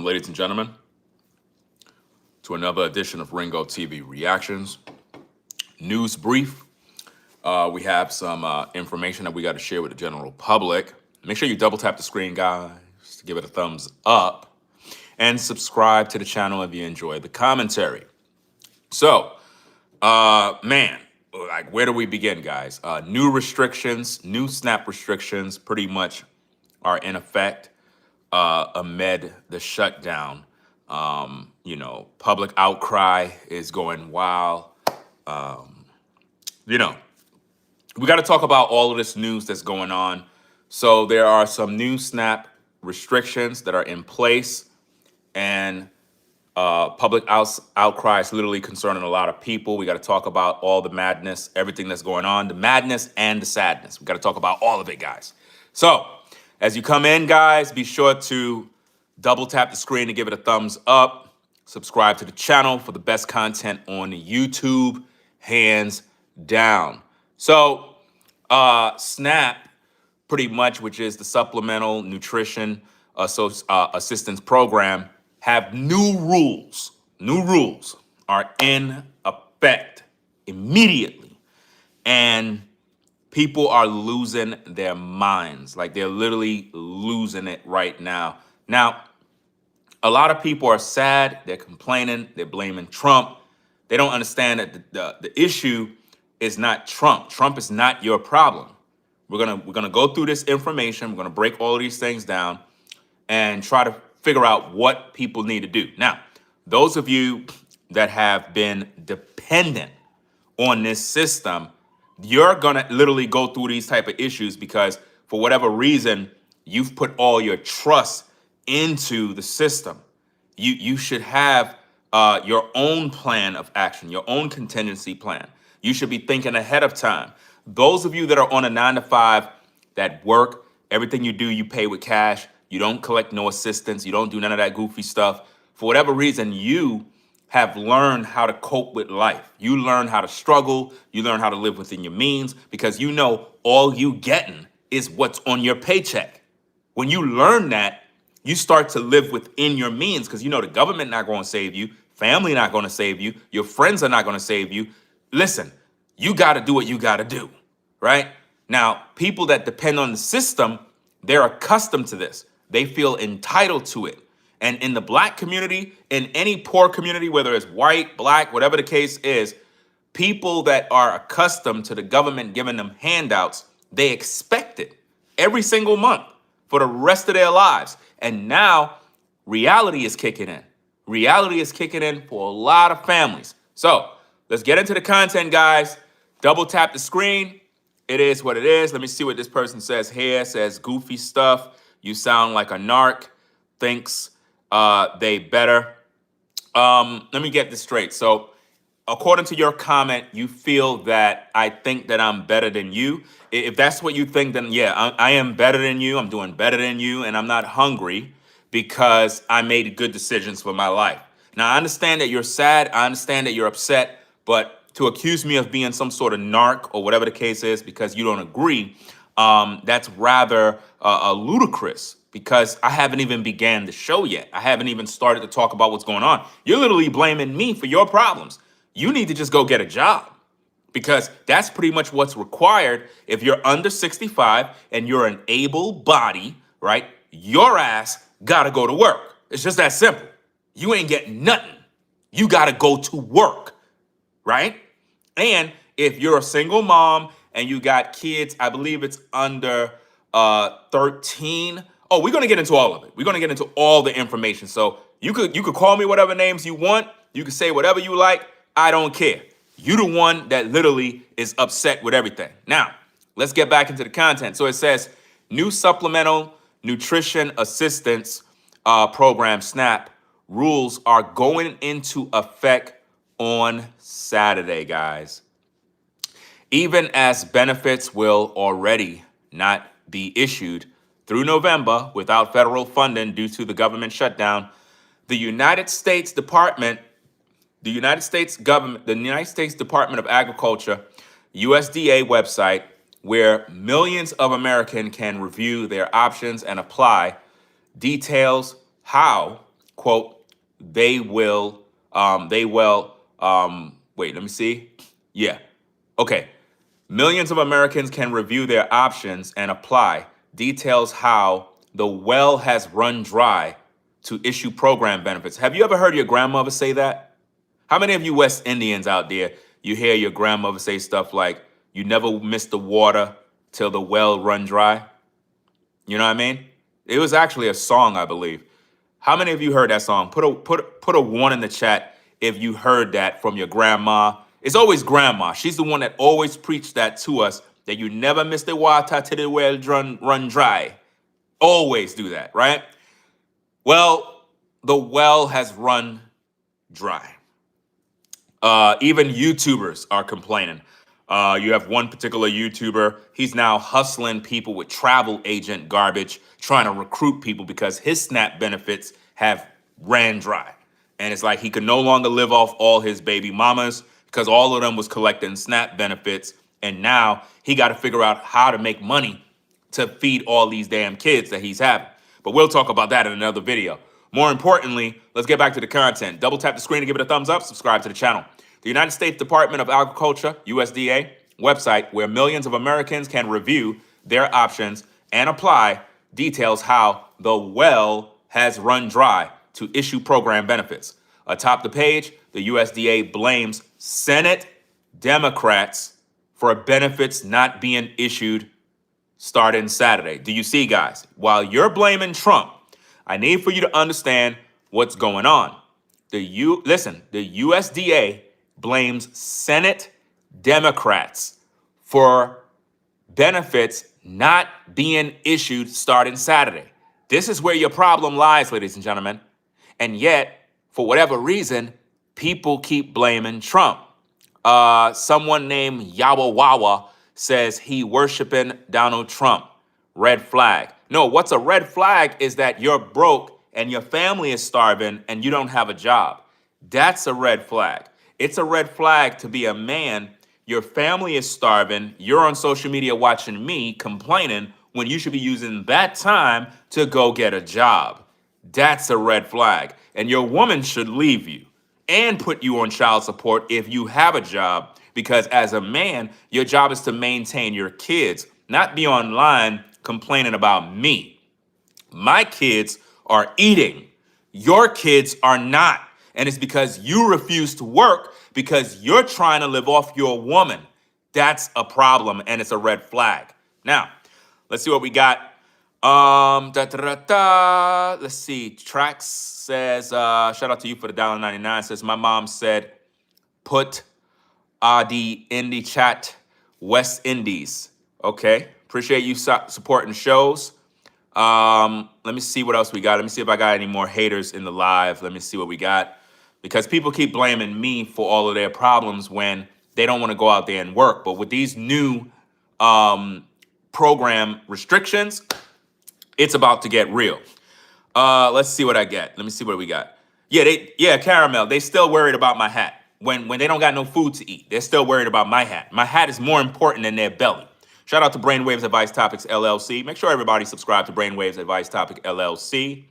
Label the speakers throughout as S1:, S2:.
S1: ladies and gentlemen, to another edition of Ringo TV Reactions. News brief. We have some information that we got to share with the general public. Make sure you double tap the screen, guys, to give it a thumbs up. And subscribe to the channel if you enjoy the commentary. So, where do we begin, guys? New restrictions, new SNAP restrictions pretty much are in effect amid the shutdown. Public outcry is going wild. We got to talk about all of this news that's going on. So there are some new SNAP restrictions that are in place, and public outcry is literally concerning a lot of people. We got to talk about all the madness, everything that's going on, the madness and the sadness. We got to talk about all of it, guys. So as you come in, guys, be sure to double tap the screen to give it a thumbs up. Subscribe to the channel for the best content on YouTube, hands down. So SNAP, pretty much, which is the Supplemental Nutrition Assistance Program, have new rules. New rules are in effect immediately. And people are losing their minds. Like, they're literally losing it right now. Now, a lot of people are sad. They're complaining. They're blaming Trump. They don't understand that the issue is not Trump. Trump is not your problem. We're gonna go through this information. We're gonna break all of these things down and try to figure out what people need to do. Now, those of you that have been dependent on this system, you're gonna literally go through these type of issues because for whatever reason, you've put all your trust into the system. You should have your own plan of action, your own contingency plan. You should be thinking ahead of time. Those of you that are on a 9-to-5 that work, everything you do, you pay with cash. You don't collect no assistance. You don't do none of that goofy stuff. For whatever reason, you have learned how to cope with life. You learn how to struggle. You learn how to live within your means because you know all you getting is what's on your paycheck. When you learn that, you start to live within your means because you know the government not going to save you. Family not going to save you. Your friends are not going to save you. Listen, you got to do what you got to do, right? Now, people that depend on the system, they're accustomed to this. They feel entitled to it. And in the Black community, in any poor community, whether it's white, Black, whatever the case is, people that are accustomed to the government giving them handouts, they expect it every single month for the rest of their lives. And now reality is kicking in. Reality is kicking in for a lot of families. So let's get into the content, guys. Double tap the screen. It is what it is. Let me see what this person says here. It says goofy stuff. You sound like a narc. Thinks they better. Let me get this straight. So according to your comment, you feel that I think that I'm better than you. If that's what you think, then yeah, I am better than you. I'm doing better than you. And I'm not hungry because I made good decisions for my life. Now, I understand that you're sad. I understand that you're upset. But to accuse me of being some sort of narc or whatever the case is because you don't agree, that's rather ludicrous because I haven't even began the show yet. I haven't even started to talk about what's going on. You're literally blaming me for your problems. You need to just go get a job because that's pretty much what's required. If you're under 65 and you're an able body, right, your ass got to go to work. It's just that simple. You ain't getting nothing. You got to go to work, right? And if you're a single mom and you got kids, I believe it's under 13. Oh, we're going to get into all of it. We're going to get into all the information. So you could call me whatever names you want. You can say whatever you like. I don't care. You the one that literally is upset with everything. Now, let's get back into the content. So it says new Supplemental Nutrition Assistance Program, SNAP, rules are going into effect on Saturday, guys. Even as benefits will already not be issued through November without federal funding due to the government shutdown, the United States Department of Agriculture, USDA website, where millions of Americans can review their options and apply, details how quote, wait, let me see. Yeah. Okay. Millions of Americans can review their options and apply. Details how the well has run dry to issue program benefits. Have you ever heard your grandmother say that? How many of you West Indians out there, you hear your grandmother say stuff like, you never miss the water till the well run dry? You know what I mean? It was actually a song, I believe. How many of you heard that song? Put a one in the chat if you heard that from your grandma. It's always grandma. She's the one that always preached that to us, that you never miss the water till the well run dry. Always do that, right? Well, the well has run dry. Even YouTubers are complaining. You have one particular YouTuber. He's now hustling people with travel agent garbage, trying to recruit people because his SNAP benefits have ran dry. And it's like he could no longer live off all his baby mamas because all of them was collecting SNAP benefits. And now he got to figure out how to make money to feed all these damn kids that he's having. But we'll talk about that in another video. More importantly, let's get back to the content. Double tap the screen to give it a thumbs up, subscribe to the channel. The United States Department of Agriculture, USDA, website where millions of Americans can review their options and apply details how the well has run dry to issue program benefits. Atop the page, the USDA blames Senate Democrats for benefits not being issued starting Saturday. Do you see, guys? While you're blaming Trump, I need for you to understand what's going on. The USDA blames Senate Democrats for benefits not being issued starting Saturday. This is where your problem lies, ladies and gentlemen. And yet, for whatever reason, people keep blaming Trump. Someone named Yawawawa says he worshiping Donald Trump. Red flag. No, what's a red flag is that you're broke and your family is starving and you don't have a job. That's a red flag. It's a red flag to be a man. Your family is starving. You're on social media watching me complaining when you should be using that time to go get a job. That's a red flag. And your woman should leave you and put you on child support if you have a job, because as a man, your job is to maintain your kids, not be online complaining about me. My kids are eating. Your kids are not. And it's because you refuse to work because you're trying to live off your woman. That's a problem and it's a red flag. Now, let's see what we got. Let's see. Trax says, shout out to you for the $1.99. Says, my mom said, put Adi in the chat, West Indies. Okay. Appreciate you supporting shows. Let me see what else we got. Let me see if I got any more haters in the live. Let me see what we got. Because people keep blaming me for all of their problems when they don't want to go out there and work. But with these new program restrictions, it's about to get real. Let's see what I get. Let me see what we got. Yeah, Caramel. They still worried about my hat. When they don't got no food to eat, they're still worried about my hat. My hat is more important than their belly. Shout out to Brainwaves Advice Topics LLC. Make sure everybody subscribe to Brainwaves Advice Topic LLC.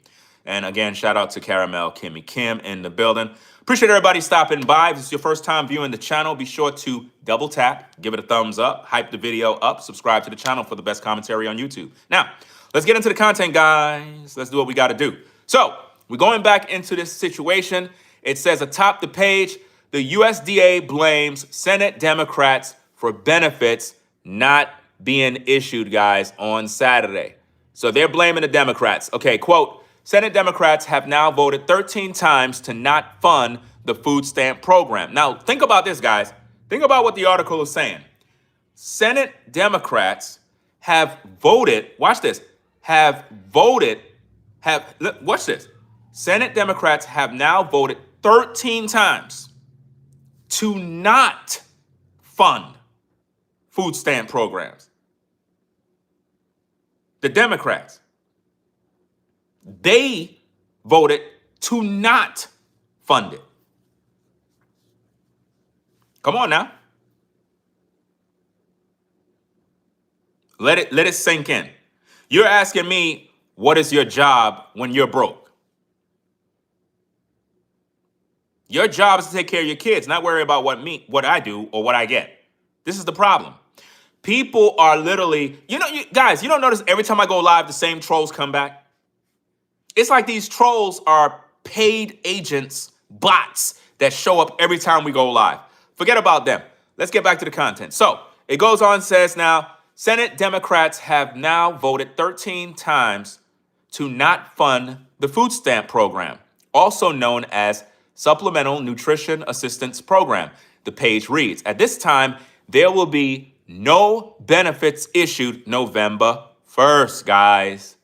S1: And again, shout out to Caramel Kimmy Kim in the building. Appreciate everybody stopping by. If this is your first time viewing the channel, be sure to double tap, give it a thumbs up, hype the video up, subscribe to the channel for the best commentary on YouTube. Now, let's get into the content, guys. Let's do what we got to do. So, we're going back into this situation. It says atop the page, the USDA blames Senate Democrats for benefits not being issued, guys, on Saturday. So they're blaming the Democrats. Okay, quote, Senate Democrats have now voted 13 times to not fund the food stamp program. Now, think about this, guys. Think about what the article is saying. Senate Democrats have voted, watch this, watch this. Senate Democrats have now voted 13 times to not fund food stamp programs. The Democrats, they voted to not fund it. Come on now. Let it sink in. You're asking me, what is your job when you're broke? Your job is to take care of your kids, not worry about what I do or what I get. This is the problem. People are literally, guys, you don't notice every time I go live, the same trolls come back? It's like these trolls are paid agents, bots that show up every time we go live. Forget about them. Let's get back to the content. So it goes on, says now, Senate Democrats have now voted 13 times to not fund the food stamp program, also known as Supplemental Nutrition Assistance Program. The page reads, at this time, there will be no benefits issued November 1st, guys.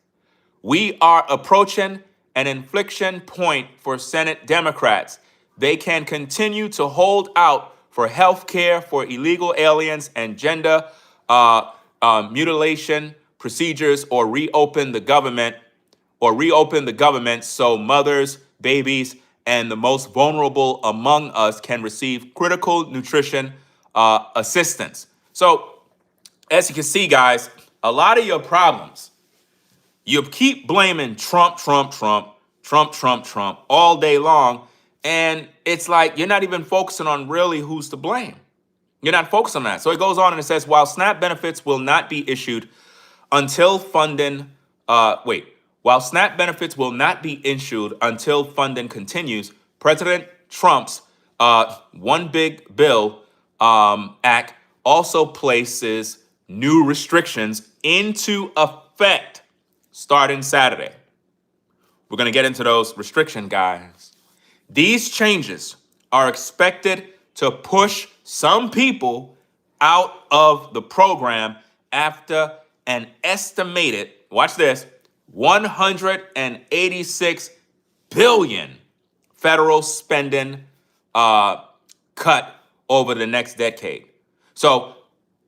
S1: We are approaching an inflection point for Senate Democrats. They can continue to hold out for health care for illegal aliens and gender mutilation procedures, or reopen the government so mothers, babies, and the most vulnerable among us can receive critical nutrition assistance. So, as you can see, guys, a lot of your problems, you keep blaming Trump all day long, and it's like you're not even focusing on really who's to blame. You're not focused on that. So it goes on and it says, while SNAP benefits will not be issued until funding, while SNAP benefits will not be issued until funding continues, President Trump's One Big Bill Act also places new restrictions into effect starting Saturday. We're going to get into those restrictions, guys. These changes are expected to push some people out of the program after an estimated, watch this, 186 billion federal spending cut over the next decade. So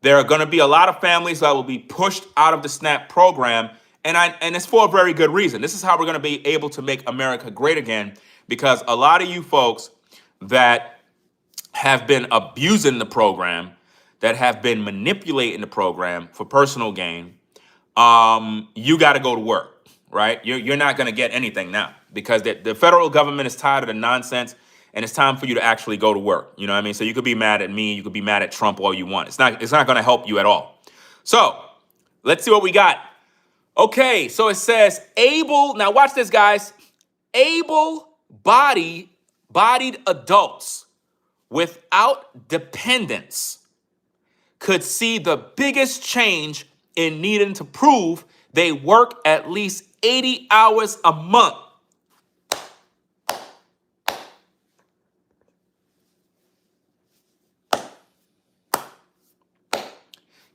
S1: there are going to be a lot of families that will be pushed out of the SNAP program, and it's for a very good reason. This is how we're going to be able to make America great again, because a lot of you folks that have been abusing the program, that have been manipulating the program for personal gain, you got to go to work, right? You're not going to get anything now, because the federal government is tired of the nonsense, and it's time for you to actually go to work. You know what I mean? So you could be mad at me, you could be mad at Trump all you want. It's not going to help you at all. So let's see what we got. Okay, so it says now watch this, guys. Able-bodied adults without dependents could see the biggest change in needing to prove they work at least 80 hours a month.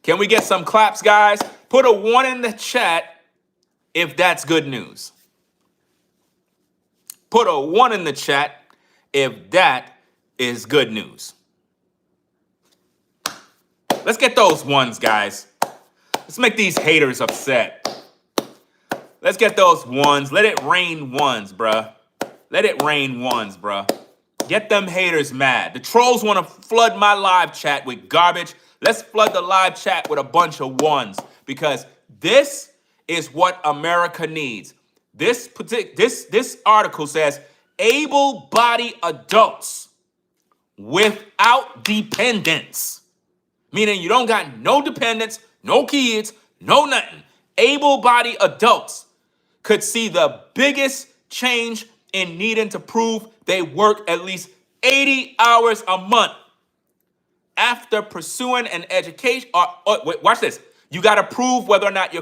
S1: Can we get some claps, guys? Put a 1 in the chat if that's good news. Put a 1 in the chat if that is good news. Let's get those ones, guys. Let's make these haters upset. Let's get those ones. Let it rain ones, bruh. Let it rain ones, bruh. Get them haters mad. The trolls want to flood my live chat with garbage. Let's flood the live chat with a bunch of ones, because this is what America needs. This article says able-bodied adults without dependents, meaning you don't got no dependents, no kids, no nothing. Able-bodied adults could see the biggest change in needing to prove they work at least 80 hours a month after pursuing an education. Wait, watch this. You got to prove whether or not you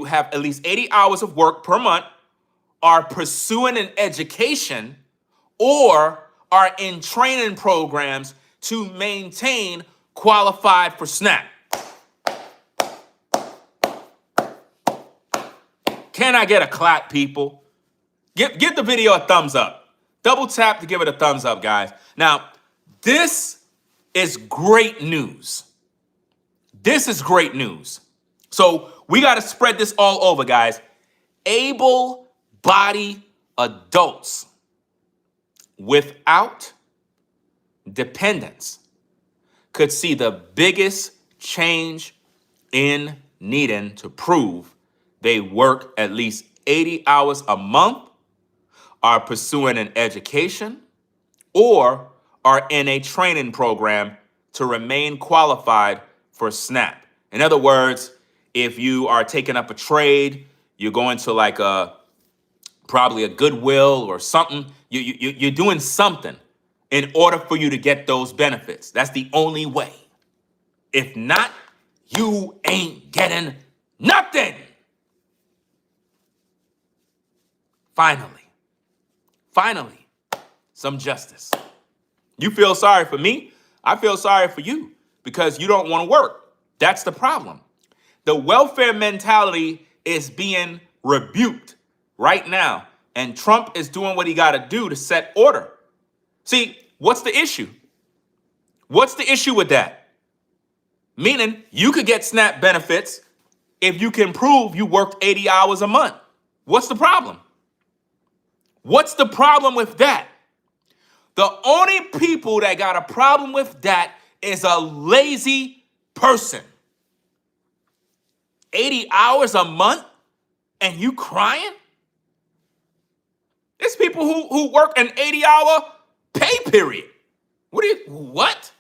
S1: have at least 80 hours of work per month, are pursuing an education, or are in training programs to maintain qualified for SNAP. Can I get a clap, people? Give the video a thumbs up. Double tap to give it a thumbs up, guys. Now, this is great news. This is great news. So we got to spread this all over, guys. Able-bodied adults without dependents could see the biggest change in needing to prove they work at least 80 hours a month, are pursuing an education, or are in a training program to remain qualified for SNAP. In other words, if you are taking up a trade, you're going to like probably a Goodwill or something, you're doing something in order for you to get those benefits. That's the only way. If not, you ain't getting nothing. Finally, some justice. You feel sorry for me, I feel sorry for you because you don't want to work. That's the problem. The welfare mentality is being rebuked right now, and Trump is doing what he got to do to set order. See, what's the issue? What's the issue with that? Meaning you could get SNAP benefits if you can prove you worked 80 hours a month. What's the problem? What's the problem with that? The only people that got a problem with that is a lazy person. 80 hours a month and you crying? There's people who work an 80-hour pay period. What?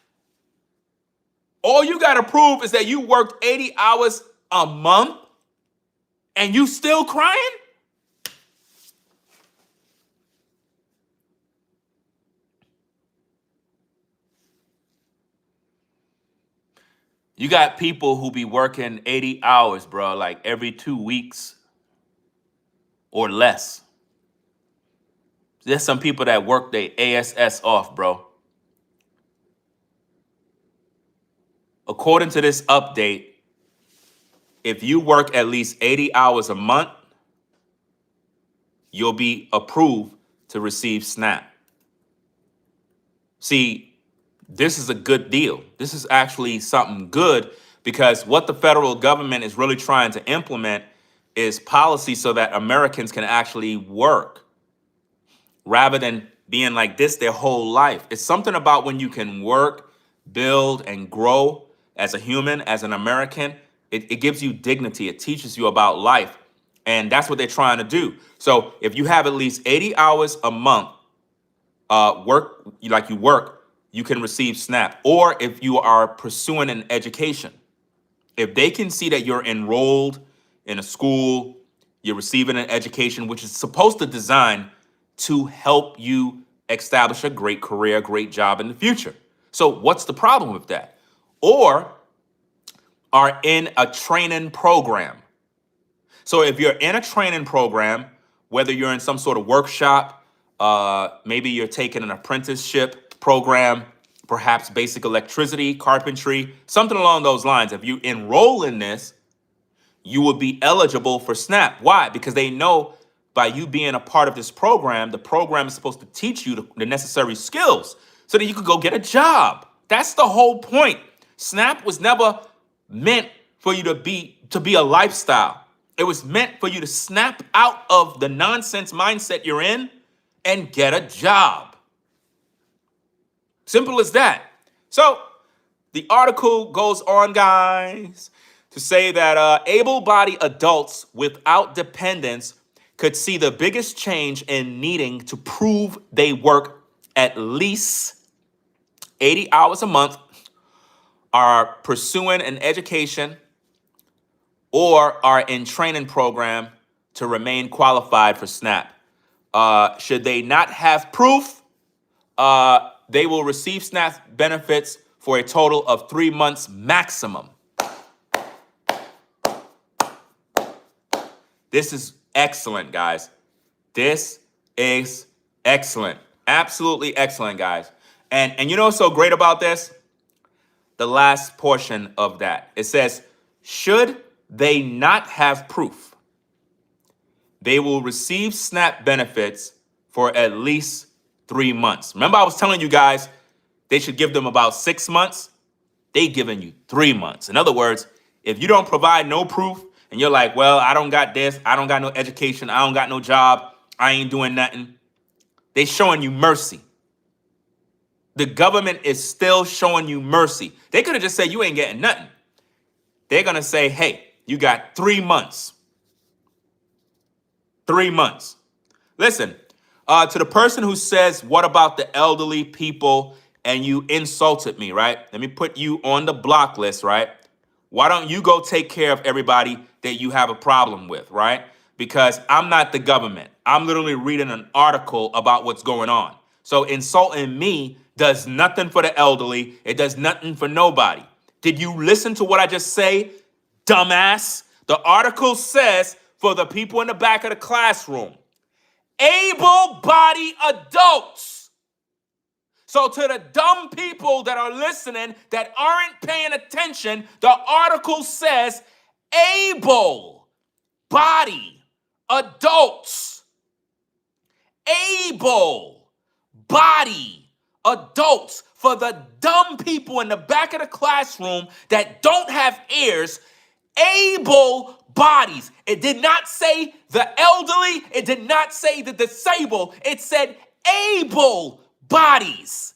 S1: All you got to prove is that you worked 80 hours a month and you still crying? You got people who be working 80 hours, bro, like every 2 weeks or less. There's some people that work their ASS off, bro. According to this update, if you work at least 80 hours a month, you'll be approved to receive SNAP. See, this is a good deal. This is actually something good because what the federal government is really trying to implement is policy so that Americans can actually work rather than being like this their whole life. It's something about when you can work, build, and grow as a human, as an American. It gives you dignity. It teaches you about life. And that's what they're trying to do. So if you have at least 80 hours a month work, you can receive SNAP. Or if you are pursuing an education, if they can see that you're enrolled in a school, you're receiving an education, which is supposed to design to help you establish a great career, great job in the future. So what's the problem with that? Or are in a training program. So if you're in a training program, whether you're in some sort of workshop, maybe you're taking an apprenticeship program, perhaps basic electricity, carpentry, something along those lines. If you enroll in this, you will be eligible for SNAP. Why? Because they know by you being a part of this program, the program is supposed to teach you the necessary skills so that you could go get a job. That's the whole point. SNAP was never meant for you to be a lifestyle. It was meant for you to snap out of the nonsense mindset you're in and get a job. Simple as that. So the article goes on, guys, to say that able-bodied adults without dependents could see the biggest change in needing to prove they work at least 80 hours a month, are pursuing an education, or are in training program to remain qualified for SNAP. Should they not have proof, they will receive SNAP benefits for a total of 3 months maximum. This is excellent, guys. This is excellent. Absolutely excellent, guys. And you know what's so great about this? The last portion of that. It says, should they not have proof, they will receive SNAP benefits for at least 3 months. Remember, I was telling you guys they should give them about 6 months. They giving you 3 months. In other words, if you don't provide no proof and you're like, well, I don't got this, I don't got no education, I don't got no job, I ain't doing nothing, they showing you mercy. The government is still showing you mercy. They could have just said you ain't getting nothing. They're going to say, hey, you got 3 months. 3 months. Listen, To the person who says, what about the elderly people, and you insulted me, right? Let me put you on the block list, right? Why don't you go take care of everybody that you have a problem with, right? Because I'm not the government. I'm literally reading an article about what's going on. So insulting me does nothing for the elderly. It does nothing for nobody. Did you listen to what I just say, dumbass? The article says for the people in the back of the classroom, able-bodied adults. So to the dumb people that are listening that aren't paying attention, the article says able-bodied adults. Able-bodied adults. For the dumb people in the back of the classroom that don't have ears, able bodies. It did not say the elderly. It did not say the disabled. It said able bodies.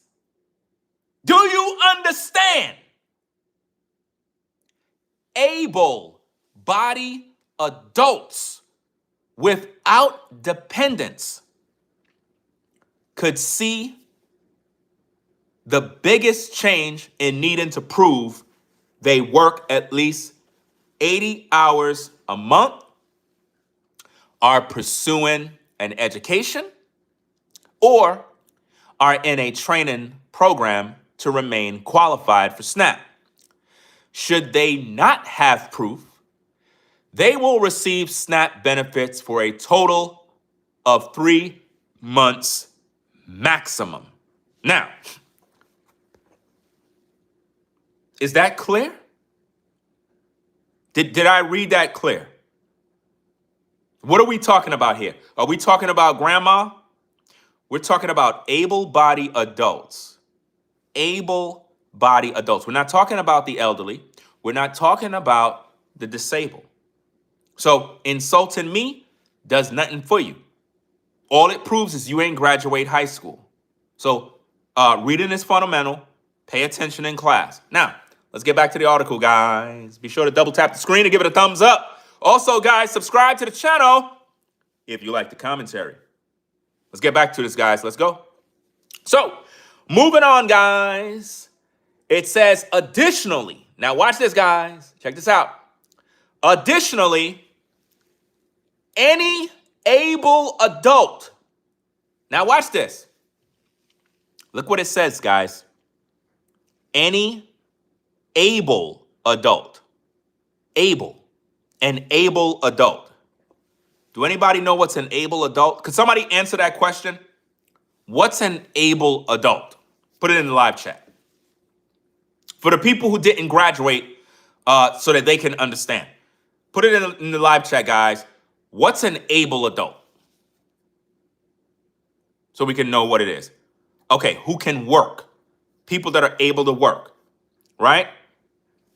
S1: Do you understand? Able body adults without dependence could see the biggest change in needing to prove they work at least 80 hours a month, are pursuing an education, or are in a training program to remain qualified for SNAP. Should they not have proof, they will receive SNAP benefits for a total of 3 months maximum. Now, is that clear? Did I read that clear? What are we talking about here? Are we talking about grandma? We're talking about able-bodied adults. Able-bodied adults. We're not talking about the elderly. We're not talking about the disabled. So insulting me does nothing for you. All it proves is you ain't graduate high school. So reading is fundamental. Pay attention in class. Now, let's get back to the article, guys. Be sure to double tap the screen and give it a thumbs up. Also, guys, subscribe to the channel if you like the commentary. Let's get back to this, guys. Let's go. So, moving on, guys. It says, additionally, now watch this, guys. Check this out. Additionally, any able adult. Now watch this. Look what it says, guys. Any able adult. Able. An able adult. Do anybody know what's an able adult? Could somebody answer that question? What's an able adult? Put it in the live chat. For the people who didn't graduate, so that they can understand. Put it in the live chat, guys. What's an able adult? So we can know what it is. Okay, who can work? People that are able to work, right?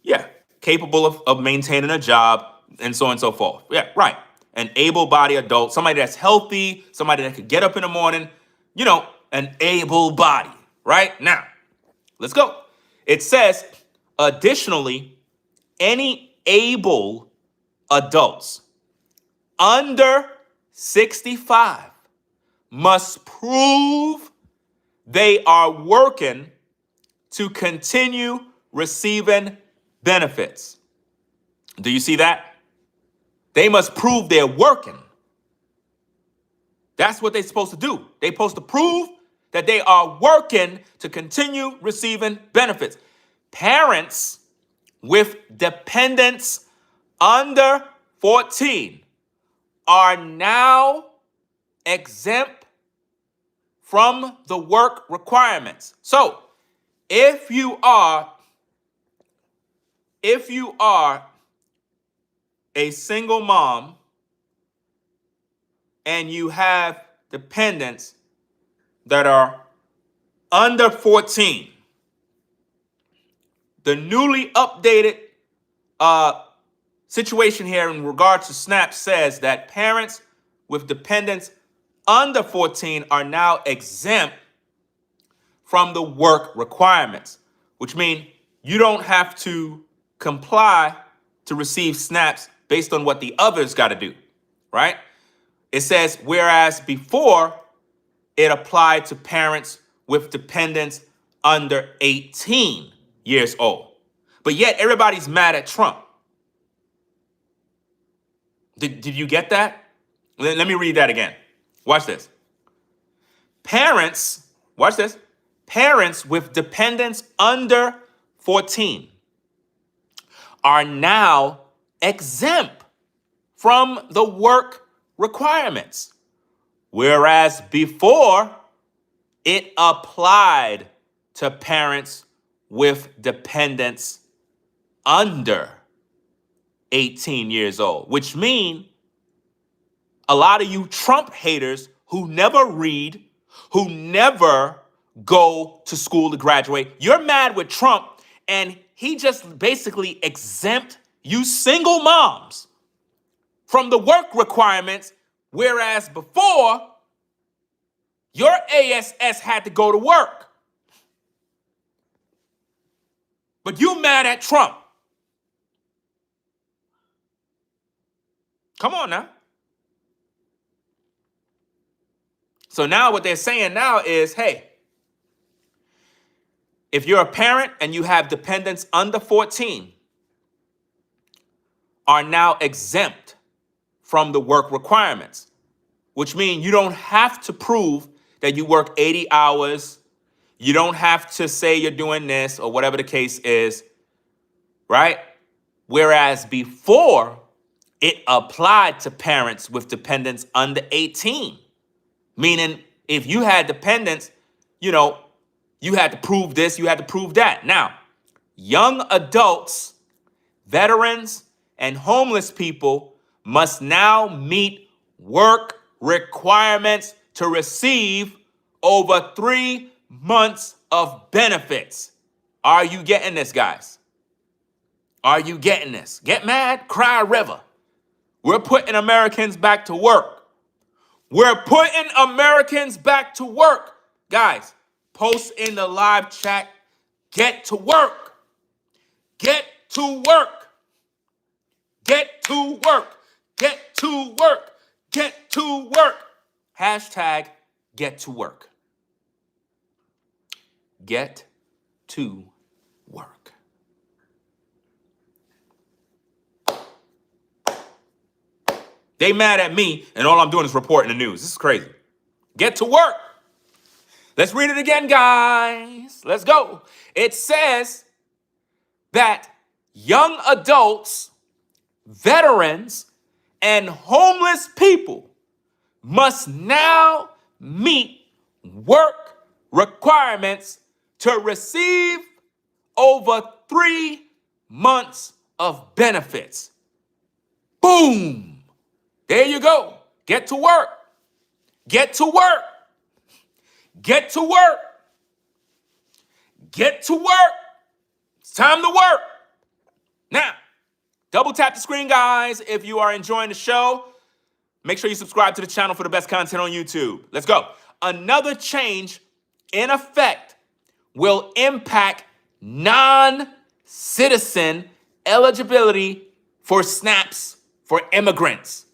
S1: Yeah, capable of maintaining a job and so on and so forth. Yeah, right. An able-bodied adult, somebody that's healthy, somebody that could get up in the morning, you know, an able body, right? Now, let's go. It says, additionally, any able adults under 65 must prove they are working to continue receiving benefits. Do you see that? They must prove they're working. That's what they're supposed to do. They're supposed to prove that they are working to continue receiving benefits. Parents with dependents under 14 are now exempt from the work requirements. So, if you are a single mom and you have dependents that are under 14, the newly updated situation here in regards to SNAP says that parents with dependents under 14 are now exempt from the work requirements, which means you don't have to comply to receive SNAPs based on what the others got to do, right? It says, whereas before, it applied to parents with dependents under 18 years old. But yet everybody's mad at Trump. Did you get that? Let me read that again. Watch this. Watch this. Parents with dependents under 14 are now exempt from the work requirements, whereas before it applied to parents with dependents under 18 years old, which means a lot of you Trump haters who never read, who never go to school to graduate, you're mad with Trump, and he just basically exempt you single moms from the work requirements, whereas before, your ASS had to go to work. But you mad at Trump. Come on now. So now what they're saying now is, hey, if you're a parent and you have dependents under 14, are now exempt from the work requirements, which means you don't have to prove that you work 80 hours. You don't have to say you're doing this or whatever the case is, right? Whereas before, it applied to parents with dependents under 18, meaning if you had dependents, you had to prove this, you had to prove that. Now, young adults, veterans, and homeless people must now meet work requirements to receive over 3 months of benefits. Are you getting this, guys? Are you getting this? Get mad, cry a river. We're putting Americans back to work. We're putting Americans back to work. Guys, post in the live chat, get to work. Get to work. Get to work. Get to work. Get to work. Hashtag get to work. Get to work. They mad at me, and all I'm doing is reporting the news. This is crazy. Get to work. Let's read it again, guys. Let's go. It says that young adults, veterans, and homeless people must now meet work requirements to receive over 3 months of benefits. Boom. There you go. Get to work. Get to work. Get to work. Get to work. It's time to work. Now, double tap the screen, guys, if you are enjoying the show. Make sure you subscribe to the channel for the best content on YouTube. Let's go. Another change in effect will impact non-citizen eligibility for SNAPs for immigrants,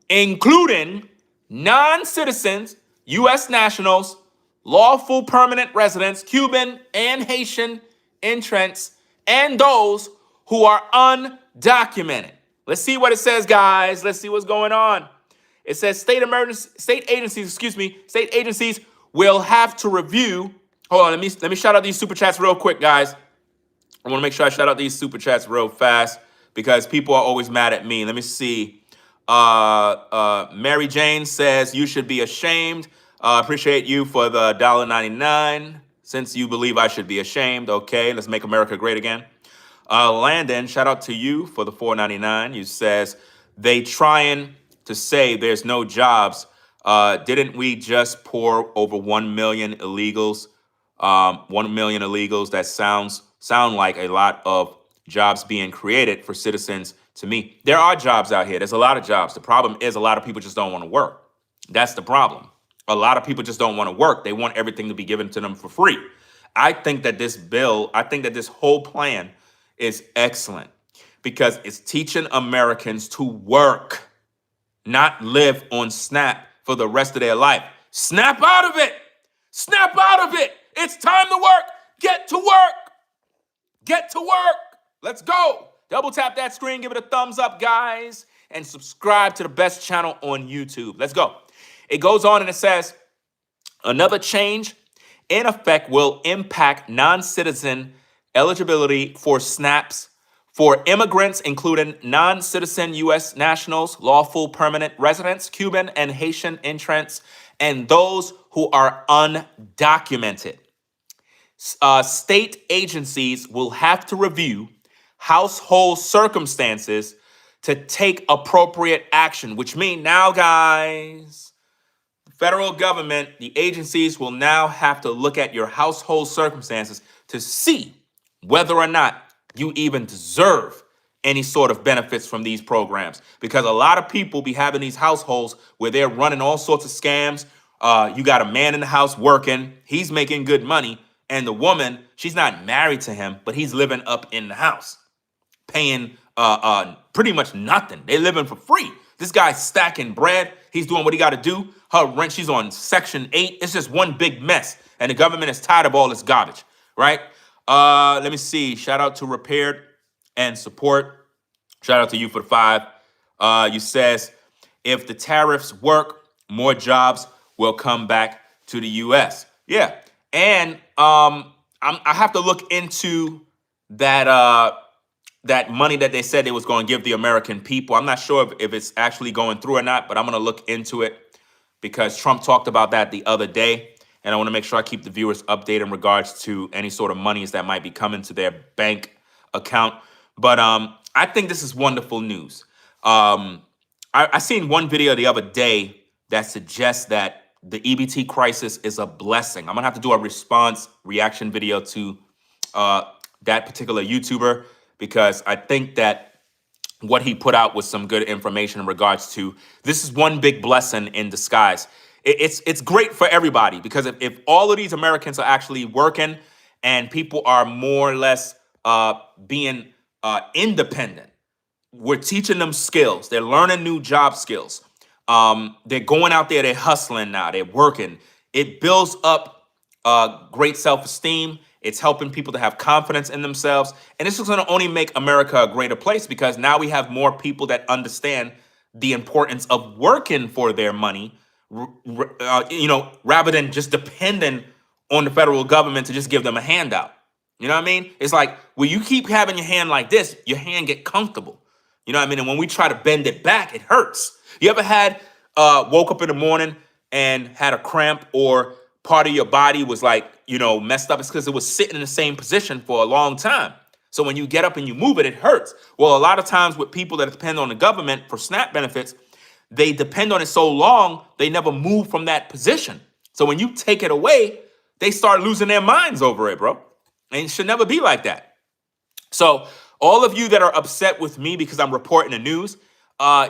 S1: including non-citizens, U.S. nationals, lawful permanent residents, Cuban and Haitian entrants, and those who are undocumented. Let's see what it says, guys. Let's see what's going on. It says state agencies will have to review. Hold on, let me shout out these super chats real quick, guys. I want to make sure I shout out these super chats real fast because people are always mad at me. Let me see. Mary Jane says you should be ashamed. Appreciate you for the $1.99. Since you believe I should be ashamed, okay, let's make America great again. Landon, shout out to you for the $4.99. You says they trying to say there's no jobs. Didn't we just pour over 1 million illegals? 1 million illegals. That sound like a lot of jobs being created for citizens. To me, there are jobs out here. There's a lot of jobs. The problem is a lot of people just don't want to work. That's the problem. A lot of people just don't want to work. They want everything to be given to them for free. I think that this whole plan is excellent because it's teaching Americans to work, not live on SNAP for the rest of their life. Snap out of it. Snap out of it. It's time to work. Get to work. Get to work. Let's go. Double tap that screen. Give it a thumbs up, guys. And subscribe to the best channel on YouTube. Let's go. It goes on and it says, another change in effect will impact non-citizen eligibility for SNAPs for immigrants, including non-citizen U.S. nationals, lawful permanent residents, Cuban and Haitian entrants, and those who are undocumented. State agencies will have to review household circumstances to take appropriate action, which means now, guys, the federal government, the agencies will now have to look at your household circumstances to see whether or not you even deserve any sort of benefits from these programs. Because a lot of people be having these households where they're running all sorts of scams. You got a man in the house working, he's making good money, and the woman, she's not married to him, but he's living up in the house, paying pretty much nothing. They're living for free. This guy's stacking bread. He's doing what he got to do. Her rent, she's on Section 8. It's just one big mess. And the government is tired of all this garbage, right? Let me see. Shout out to Repaired and Support. Shout out to you for the 5. You says, if the tariffs work, more jobs will come back to the U.S. Yeah. And I have to look into that that money that they said they was going to give the American people. I'm not sure if it's actually going through or not, but I'm going to look into it because Trump talked about that the other day. And I want to make sure I keep the viewers updated in regards to any sort of monies that might be coming to their bank account. But I think this is wonderful news. I seen one video the other day that suggests that the EBT crisis is a blessing. I'm going to have to do a reaction video to that particular YouTuber, because I think that what he put out was some good information in regards to this is one big blessing in disguise. It's great for everybody, because if all of these Americans are actually working and people are more or less being independent, we're teaching them skills. They're learning new job skills. They're going out there, they're hustling now, they're working. It builds up great self-esteem. It's helping people to have confidence in themselves. And this is going to only make America a greater place, because now we have more people that understand the importance of working for their money, rather than just depending on the federal government to just give them a handout. You know what I mean? It's like, when you keep having your hand like this, your hand get comfortable. You know what I mean? And when we try to bend it back, it hurts. You ever had woke up in the morning and had a cramp, or part of your body was like, messed up? It's because it was sitting in the same position for a long time. So when you get up and you move it, it hurts. Well, a lot of times with people that depend on the government for SNAP benefits, they depend on it so long, they never move from that position. So when you take it away, they start losing their minds over it, bro. And it should never be like that. So all of you that are upset with me because I'm reporting the news,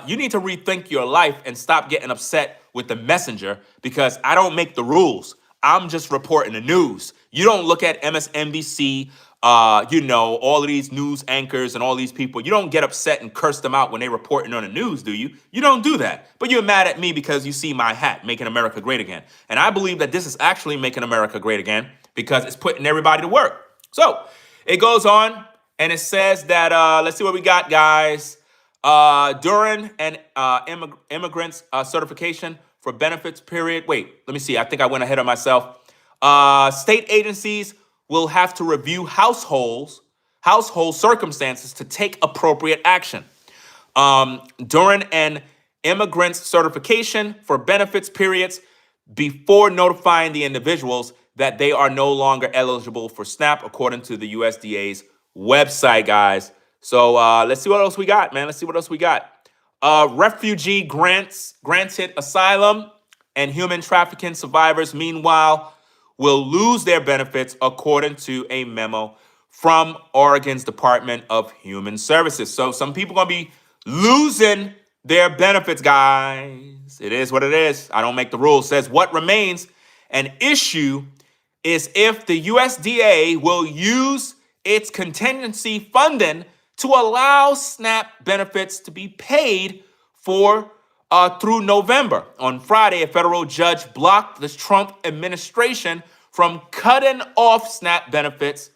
S1: you need to rethink your life and stop getting upset with the messenger, because I don't make the rules. I'm just reporting the news. You don't look at MSNBC, all of these news anchors and all these people. You don't get upset and curse them out when they're reporting on the news, do you? You don't do that. But you're mad at me because you see my hat, making America great again. And I believe that this is actually making America great again, because it's putting everybody to work. So it goes on and it says that, let's see what we got, guys. During an immigrant's certification for benefits period. Wait, let me see. I think I went ahead of myself. State agencies will have to review household circumstances to take appropriate action. During an immigrant's certification for benefits periods, before notifying the individuals that they are no longer eligible for SNAP, according to the USDA's website, guys. So let's see what else we got, man. Let's see what else we got. Refugee granted asylum and human trafficking survivors, meanwhile, will lose their benefits, according to a memo from Oregon's Department of Human Services. So some people are going to be losing their benefits, guys. It is what it is. I don't make the rules. It says what remains an issue is if the USDA will use its contingency funding to allow SNAP benefits to be paid for through November. On Friday, a federal judge blocked the Trump administration from cutting off SNAP benefits.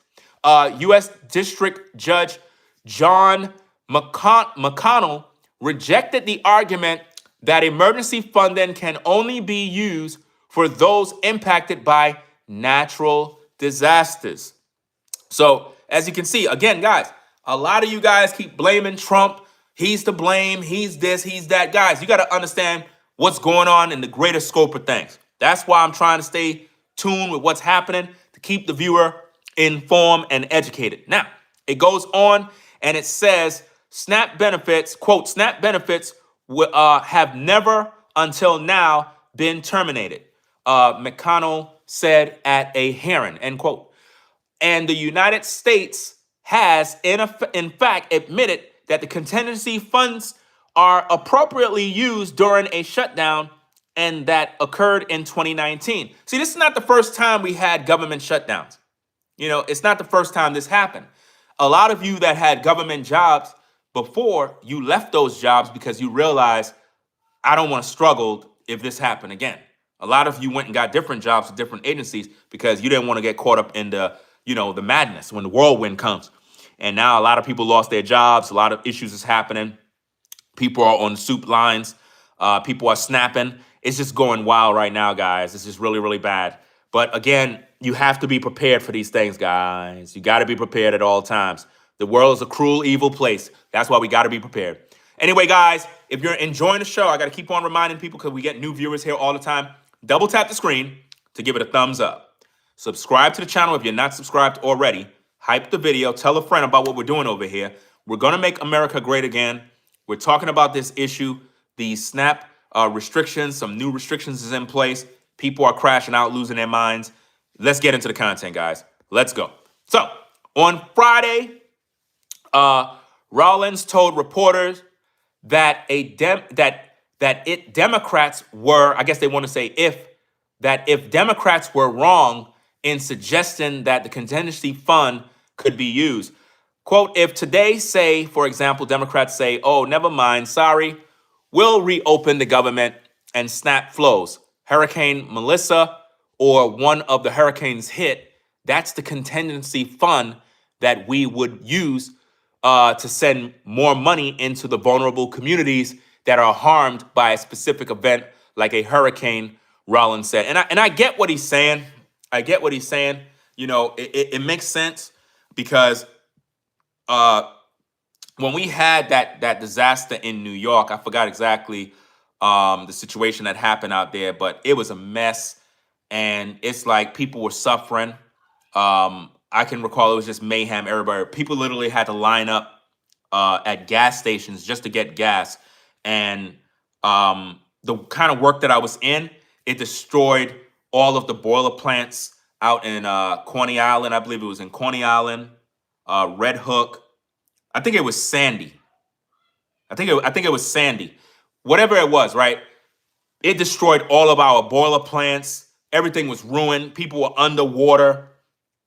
S1: U.S. District Judge John McConnell rejected the argument that emergency funding can only be used for those impacted by natural disasters. So, as you can see, again, guys, a lot of you guys keep blaming Trump. He's to blame. He's this, he's that. Guys, you got to understand what's going on in the greater scope of things. That's why I'm trying to stay tuned with what's happening to keep the viewer informed and educated. Now, it goes on and it says SNAP benefits, quote, SNAP benefits have never until now been terminated. McConnell said at a hearing, end quote. And the United States has, in fact, admitted that the contingency funds are appropriately used during a shutdown and that occurred in 2019. See, this is not the first time we had government shutdowns. You know, it's not the first time this happened. A lot of you that had government jobs before, you left those jobs because you realized, I don't want to struggle if this happened again. A lot of you went and got different jobs with different agencies because you didn't want to get caught up in the, the madness when the whirlwind comes. And now a lot of people lost their jobs. A lot of issues is happening. People are on soup lines. People are snapping. It's just going wild right now, guys. It's just really, really bad. But again, you have to be prepared for these things, guys. You got to be prepared at all times. The world is a cruel, evil place. That's why we got to be prepared. Anyway, guys, if you're enjoying the show, I got to keep on reminding people because we get new viewers here all the time. Double tap the screen to give it a thumbs up. Subscribe to the channel if you're not subscribed already. Hype the video. Tell a friend about what we're doing over here. We're going to make America great again. We're talking about this issue, the SNAP restrictions. Some new restrictions is in place. People are crashing out, losing their minds. Let's get into the content, guys. Let's go. So, on Friday, Rollins told reporters that Democrats were, I guess they want to say if Democrats were wrong in suggesting that the contingency fund could be used. Quote, if today say, for example, Democrats say, oh, never mind, sorry, we'll reopen the government and SNAP flows. Hurricane Melissa or one of the hurricanes hit, that's the contingency fund that we would use to send more money into the vulnerable communities that are harmed by a specific event like a hurricane, Rollins said. And I get what he's saying. I get what he's saying. It makes sense because when we had that disaster in New York, I forgot exactly the situation that happened out there, but it was a mess. And it's like people were suffering. I can recall it was just mayhem. People literally had to line up at gas stations just to get gas. And the kind of work that I was in, it destroyed all of the boiler plants out in Coney Island. I believe it was in Coney Island, Red Hook. I think it was Sandy. I think it was Sandy. Whatever it was, right? It destroyed all of our boiler plants. Everything was ruined. People were underwater.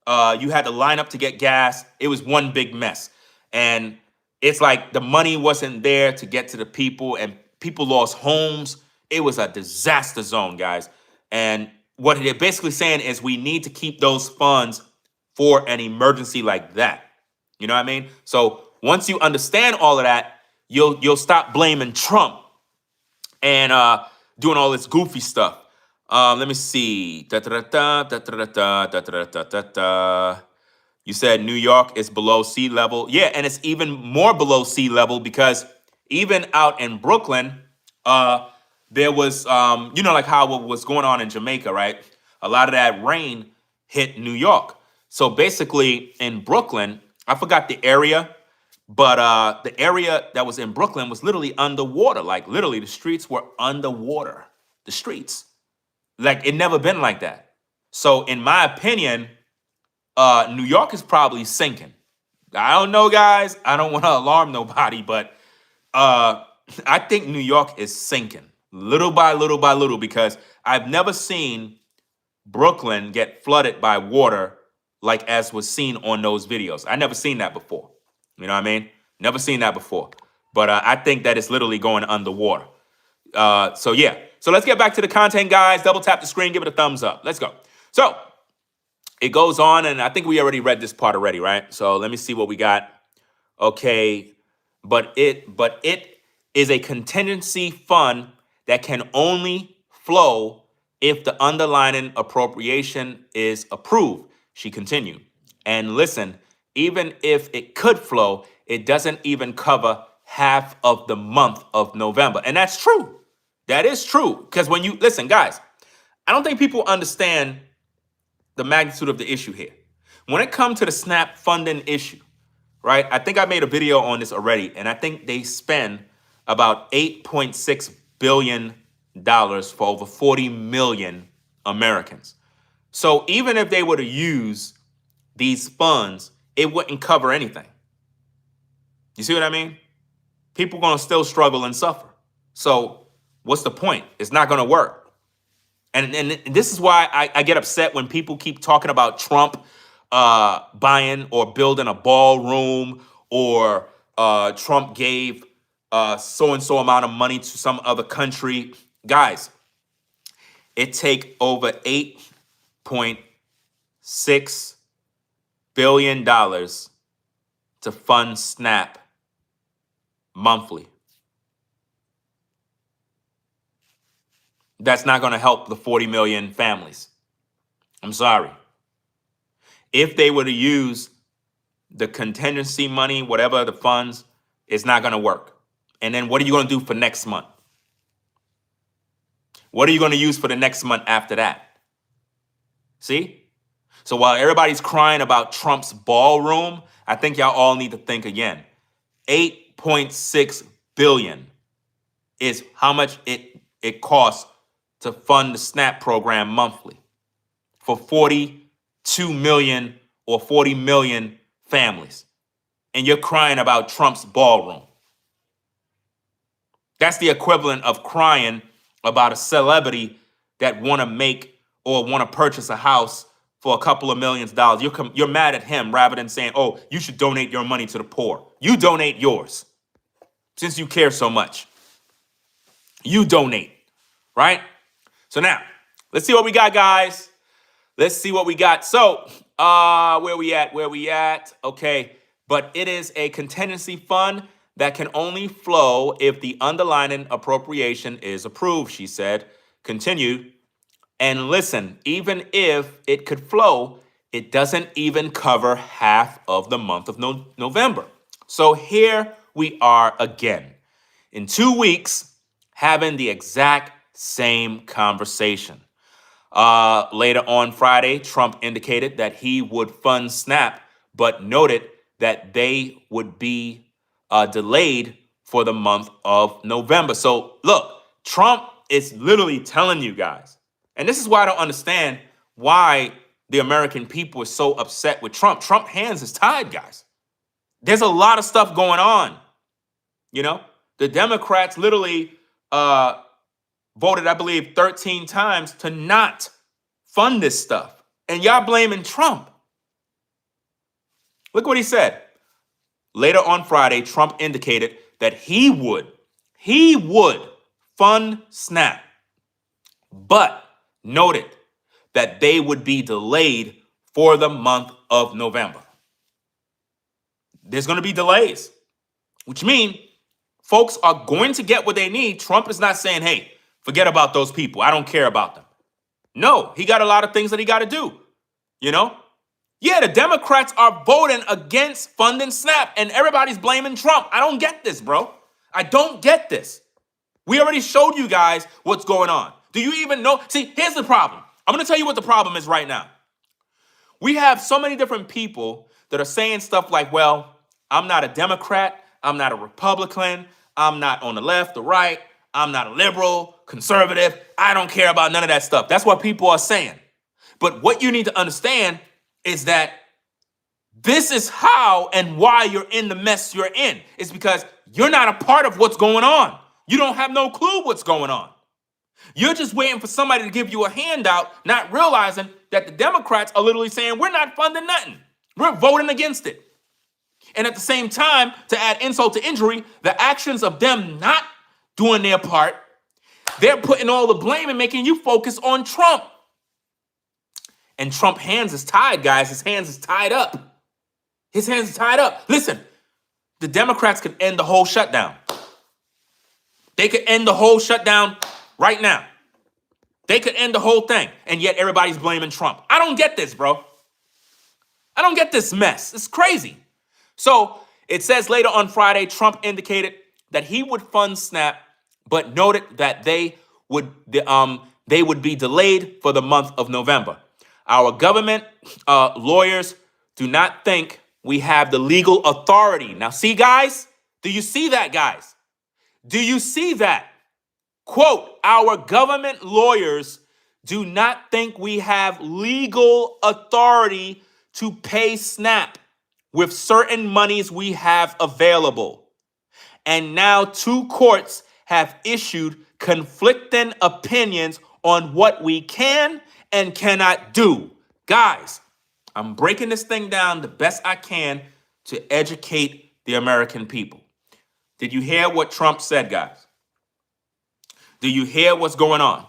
S1: You had to line up to get gas. It was one big mess. And it's like the money wasn't there to get to the people, and people lost homes. It was a disaster zone, guys. And what they're basically saying is we need to keep those funds for an emergency like that. You know what I mean? So once you understand all of that, you'll stop blaming Trump and doing all this goofy stuff. Let me see. You said New York is below sea level. Yeah, and it's even more below sea level because even out in Brooklyn, there was, like how what was going on in Jamaica, right? A lot of that rain hit New York. So basically in Brooklyn, I forgot the area, but the area that was in Brooklyn was literally underwater. Like literally the streets were underwater. The streets. Like it never been like that. So in my opinion, New York is probably sinking. I don't know, guys. I don't want to alarm nobody, but I think New York is sinking little by little by little because I've never seen Brooklyn get flooded by water like as was seen on those videos. I never seen that before. You know what I mean? Never seen that before. But I think that it's literally going underwater. So yeah. So let's get back to the content, guys. Double tap the screen, give it a thumbs up. Let's go. So it goes on, and I think we already read this part already, right? So let me see what we got. Okay, but it is a contingency fund that can only flow if the underlying appropriation is approved, she continued. And listen, even if it could flow, it doesn't even cover half of the month of November. And that's true. That is true. Because when you listen, guys, I don't think people understand the magnitude of the issue here. When it comes to the SNAP funding issue, right? I think I made a video on this already, and I think they spend about $8.6 billion for over 40 million Americans. So even if they were to use these funds, it wouldn't cover anything. You see what I mean? People are going to still struggle and suffer. So what's the point? It's not going to work. And this is why I get upset when people keep talking about Trump buying or building a ballroom, or Trump gave so-and-so amount of money to some other country. Guys, it take over $8.6 billion to fund SNAP monthly. That's not going to help the 40 million families. I'm sorry. If they were to use the contingency money, whatever the funds, it's not going to work. And then what are you going to do for next month? What are you going to use for the next month after that? See? So while everybody's crying about Trump's ballroom, I think y'all all need to think again. 8.6 billion is how much it costs to fund the SNAP program monthly for 42 million or 40 million families. And you're crying about Trump's ballroom. That's the equivalent of crying about a celebrity that want to make or want to purchase a house for a couple of millions of dollars. You're mad at him rather than saying, oh, you should donate your money to the poor. You donate yours since you care so much. You donate, right? So now, let's see what we got, guys. Let's see what we got. So, where we at? Okay, but it is a contingency fund that can only flow if the underlying appropriation is approved, she said. Continued. And listen, even if it could flow, it doesn't even cover half of the month of November. So here we are again, in 2 weeks, having the exact same conversation. Later on Friday, Trump indicated that he would fund SNAP, but noted that they would be delayed for the month of November. So look, Trump is literally telling you guys, and this is why I don't understand why the American people are so upset with Trump. Trump's hands is tied, guys. There's a lot of stuff going on. You know, the Democrats literally voted, I believe, 13 times to not fund this stuff. And y'all blaming Trump. Look what he said. Later on Friday, Trump indicated that he would fund SNAP, but noted that they would be delayed for the month of November. There's going to be delays, which means folks are going to get what they need. Trump is not saying, hey, forget about those people. I don't care about them. No, he got a lot of things that he got to do, you know? Yeah, the Democrats are voting against funding SNAP, and everybody's blaming Trump. I don't get this, bro. I don't get this. We already showed you guys what's going on. Do you even know? See, here's the problem. I'm going to tell you what the problem is right now. We have so many different people that are saying stuff like, well, I'm not a Democrat. I'm not a Republican. I'm not on the left or right. I'm not a liberal, conservative. I don't care about none of that stuff. That's what people are saying. But what you need to understand is that this is how and why you're in the mess you're in. It's because you're not a part of what's going on. You don't have no clue what's going on. You're just waiting for somebody to give you a handout, not realizing that the Democrats are literally saying, we're not funding nothing. We're voting against it. And at the same time, to add insult to injury, the actions of them not doing their part They're putting all the blame and making you focus on Trump. And Trump's hands is tied, guys. His hands is tied up. His hands are tied up. Listen, the Democrats could end the whole shutdown. They could end the whole shutdown right now. They could end the whole thing, and yet everybody's blaming Trump. I don't get this, bro. I don't get this mess. It's crazy. So it says later on Friday, Trump indicated that he would fund SNAP, but noted that they would be delayed for the month of November. Our government lawyers do not think we have the legal authority. Now, see, guys, do you see that, guys? Do you see that? Quote, our government lawyers do not think we have legal authority to pay SNAP with certain monies we have available. And now 2 courts have issued conflicting opinions on what we can and cannot do. Guys, I'm breaking this thing down the best I can to educate the American people. Did you hear what Trump said, guys? Do you hear what's going on?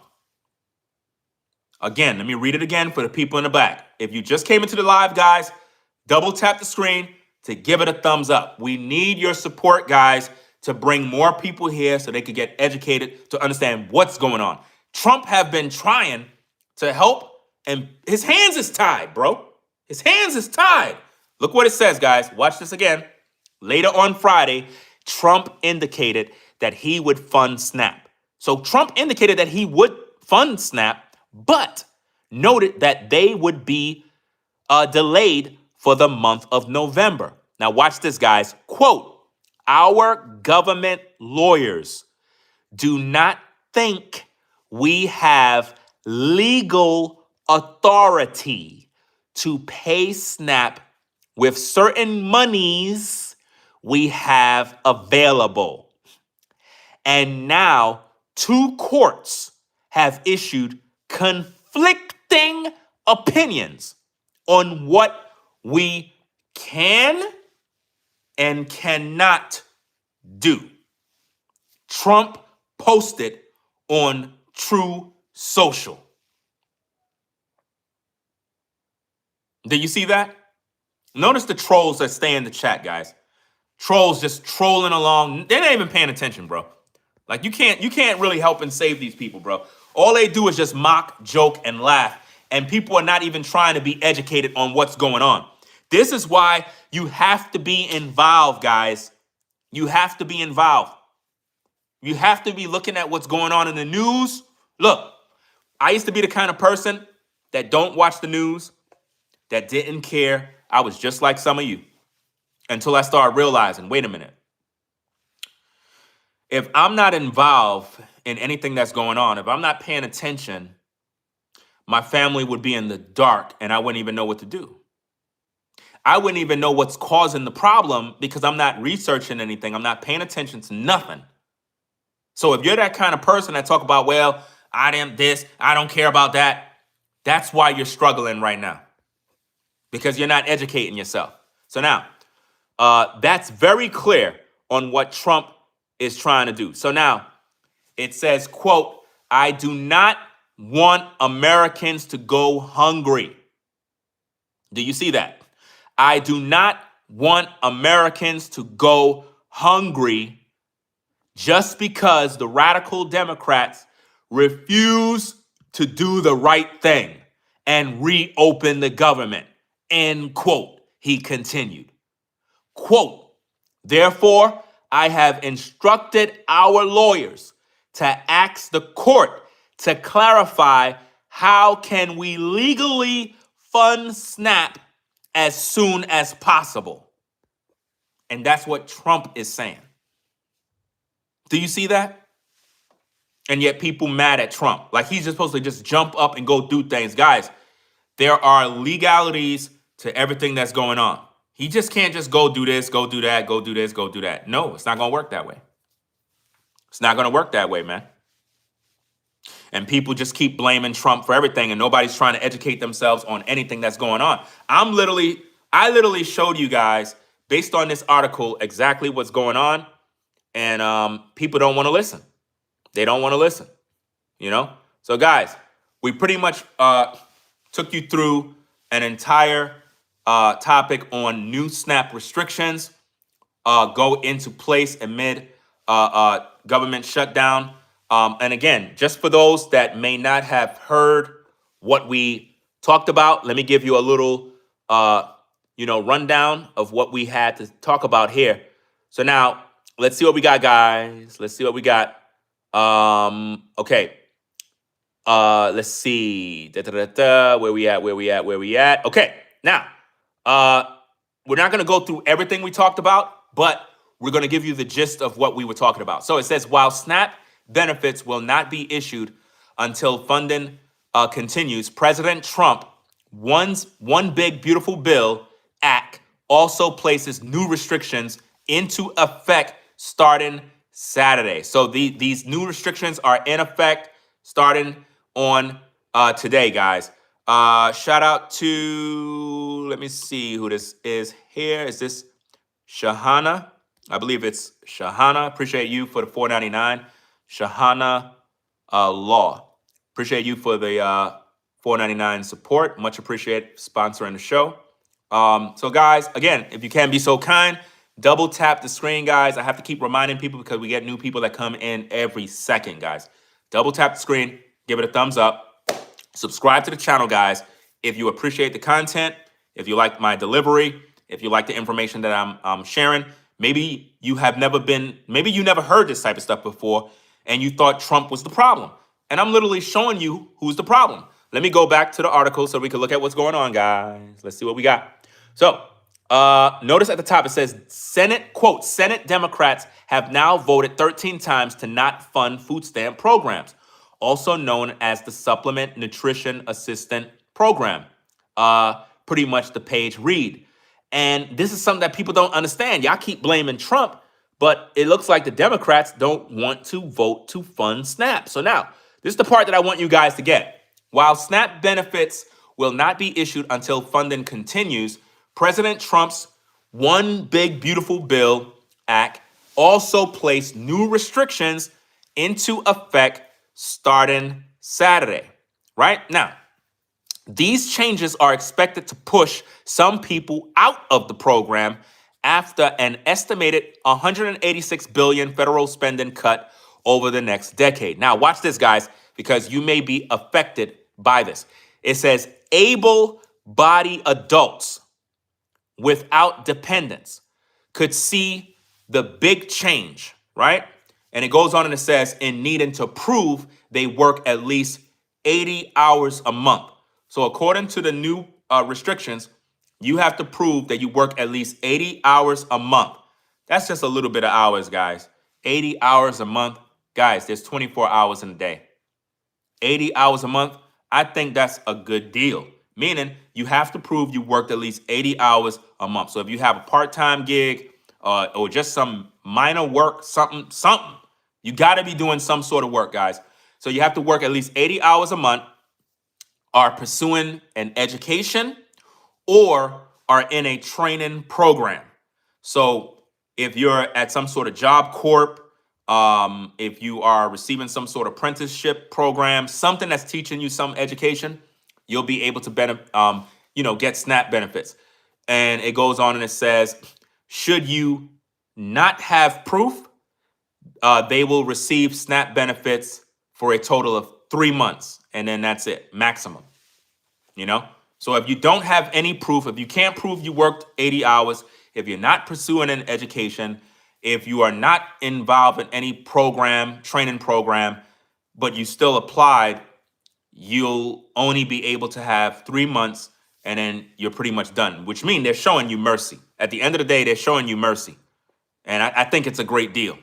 S1: Again, let me read it again for the people in the back. If you just came into the live, guys, double tap the screen to give it a thumbs up. We need your support, guys, to bring more people here so they could get educated to understand what's going on. Trump have been trying to help, and his hands is tied, bro. His hands is tied. Look what it says, guys. Watch this again. Later on Friday, Trump indicated that he would fund SNAP. So Trump indicated that he would fund SNAP, but noted that they would be delayed for the month of November. Now watch this, guys. Quote, our government lawyers do not think we have legal authority to pay SNAP with certain monies we have available. And now 2 courts have issued conflicting opinions on what we can and cannot do. Trump posted on True Social. Did you see that? Notice the trolls that stay in the chat, guys. Trolls just trolling along. They're not even paying attention, bro. Like you can't really help and save these people, bro. All they do is just mock, joke, and laugh. And people are not even trying to be educated on what's going on. This is why you have to be involved, guys. You have to be involved. You have to be looking at what's going on in the news. Look, I used to be the kind of person that don't watch the news, that didn't care. I was just like some of you until I started realizing, wait a minute. If I'm not involved in anything that's going on, if I'm not paying attention, my family would be in the dark and I wouldn't even know what to do. I wouldn't even know what's causing the problem because I'm not researching anything. I'm not paying attention to nothing. So if you're that kind of person that talk about, well, I am this, I don't care about that, that's why you're struggling right now because you're not educating yourself. So now, that's very clear on what Trump is trying to do. So now it says, quote, I do not want Americans to go hungry. Do you see that? I do not want Americans to go hungry just because the radical Democrats refuse to do the right thing and reopen the government. End quote, he continued. Quote, therefore, I have instructed our lawyers to ask the court to clarify how can we legally fund SNAP as soon as possible. And that's what Trump is saying. Do you see that? And yet people mad at Trump. Like he's just supposed to just jump up and go do things. Guys, there are legalities to everything that's going on. He just can't just go do this, go do that, go do this, go do that. No, it's not going to work that way. It's not going to work that way, man. And people just keep blaming Trump for everything, and nobody's trying to educate themselves on anything that's going on. I literally showed you guys, based on this article, exactly what's going on, and people don't want to listen. They don't want to listen. you know? So guys, we pretty much took you through an entire topic on new SNAP restrictions go into place amid government shutdown. And again, just for those that may not have heard what we talked about, let me give you a little, rundown of what we had to talk about here. So now, let's see what we got, guys. Let's see what we got. Okay. Let's see. Where we at? Where we at? Where we at? Okay. Now, uh, we're not going to go through everything we talked about, but we're going to give you the gist of what we were talking about. So it says, while SNAP benefits will not be issued until funding continues, President Trump, one big beautiful bill act also places new restrictions into effect starting Saturday. So these new restrictions are in effect starting on today, guys. Shout out to, let me see who this is here. Is this Shahana? I believe it's Shahana. Appreciate you for the $4.99. Shahana Law. Appreciate you for the $4.99 support. Much appreciate sponsoring the show. So guys, again, if you can be so kind, double tap the screen, guys. I have to keep reminding people because we get new people that come in every second, guys. Double tap the screen, give it a thumbs up. Subscribe to the channel, guys. If you appreciate the content, if you like my delivery, if you like the information that I'm sharing, maybe you never heard this type of stuff before and you thought Trump was the problem. And I'm literally showing you who's the problem. Let me go back to the article so we can look at what's going on, guys. Let's see what we got. So notice at the top it says, quote, Senate Democrats have now voted 13 times to not fund food stamp programs, also known as the Supplement Nutrition Assistant Program. Pretty much the page read. And this is something that people don't understand. Y'all keep blaming Trump, but it looks like the Democrats don't want to vote to fund SNAP. So now, this is the part that I want you guys to get. While SNAP benefits will not be issued until funding continues, President Trump's One Big Beautiful Bill Act also placed new restrictions into effect starting Saturday, right? Now, these changes are expected to push some people out of the program after an estimated $186 billion federal spending cut over the next decade. Now, watch this, guys, because you may be affected by this. It says able-bodied adults without dependents could see the big change, right? And it goes on and it says, in needing to prove they work at least 80 hours a month. So according to the new restrictions, you have to prove that you work at least 80 hours a month. That's just a little bit of hours, guys. 80 hours a month. Guys, there's 24 hours in a day. 80 hours a month, I think that's a good deal. Meaning you have to prove you worked at least 80 hours a month. So if you have a part-time gig or just some minor work, something, you got to be doing some sort of work, guys. So you have to work at least 80 hours a month, are pursuing an education, or are in a training program. So if you're at some sort of job corp, if you are receiving some sort of apprenticeship program, something that's teaching you some education, you'll be able to get SNAP benefits. And it goes on and it says, should you not have proof, they will receive SNAP benefits for a total of 3 months. And then that's it, maximum. So if you don't have any proof, if you can't prove you worked 80 hours, if you're not pursuing an education, if you are not involved in any training program, but you still applied, you'll only be able to have 3 months and then you're pretty much done, which means they're showing you mercy. At the end of the day, they're showing you mercy. And I think it's a great deal.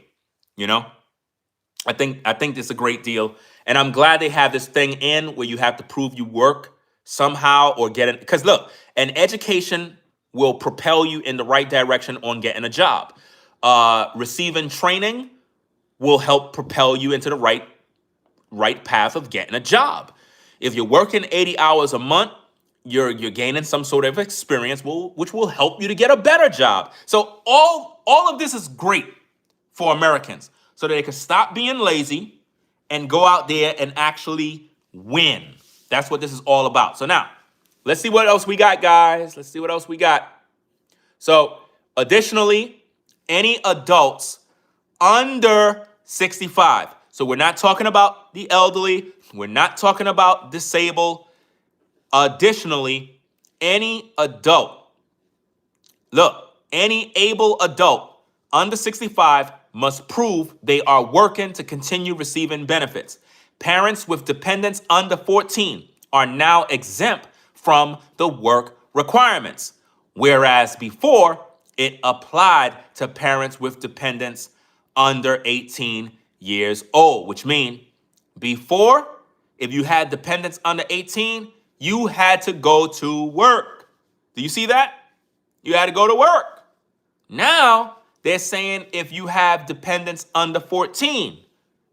S1: I think it's a great deal. And I'm glad they have this thing in where you have to prove you work somehow or get it. Because look, an education will propel you in the right direction on getting a job. Receiving training will help propel you into the right path of getting a job. If you're working 80 hours a month, you're gaining some sort of experience, which will help you to get a better job. So all of this is great for Americans so that they can stop being lazy and go out there and actually win. That's what this is all about. So now, let's see what else we got, guys. Let's see what else we got. So, additionally, any adults under 65. So we're not talking about the elderly. We're not talking about disabled. Additionally, any adult, look, any able adult under 65 must prove they are working to continue receiving benefits. Parents with dependents under 14 are now exempt from the work requirements, whereas before it applied to parents with dependents under 18 years old, which means before, if you had dependents under 18, you had to go to work. Do you see that? You had to go to work. Now, they're saying if you have dependents under 14,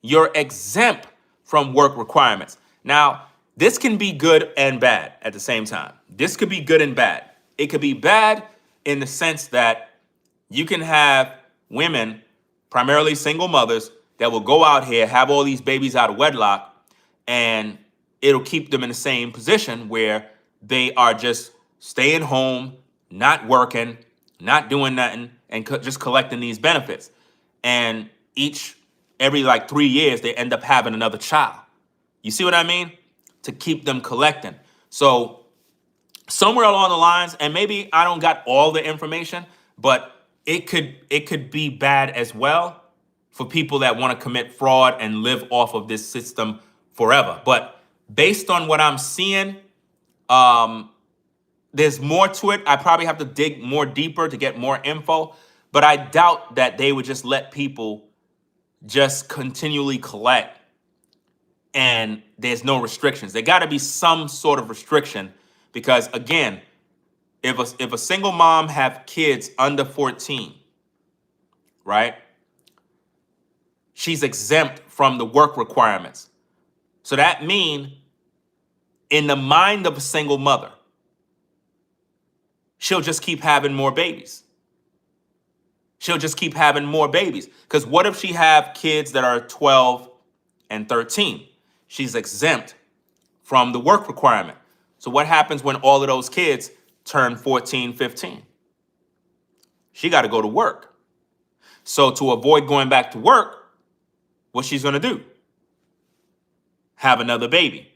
S1: you're exempt from work requirements. Now, this can be good and bad at the same time. This could be good and bad. It could be bad in the sense that you can have women, primarily single mothers, that will go out here, have all these babies out of wedlock, and it'll keep them in the same position where they are just staying home, not working, not doing nothing, and just collecting these benefits. And every like 3 years, they end up having another child. You see what I mean? To keep them collecting. So somewhere along the lines, and maybe I don't got all the information, but it could be bad as well for people that want to commit fraud and live off of this system forever. But based on what I'm seeing, there's more to it. I probably have to dig more deeper to get more info, but I doubt that they would just let people just continually collect and there's no restrictions. There got to be some sort of restriction because, again, if a single mom have kids under 14, right, she's exempt from the work requirements. So that means in the mind of a single mother, she'll just keep having more babies. She'll just keep having more babies. Because what if she have kids that are 12 and 13? She's exempt from the work requirement. So what happens when all of those kids turn 14, 15? She got to go to work. So to avoid going back to work, what she's going to do? Have another baby.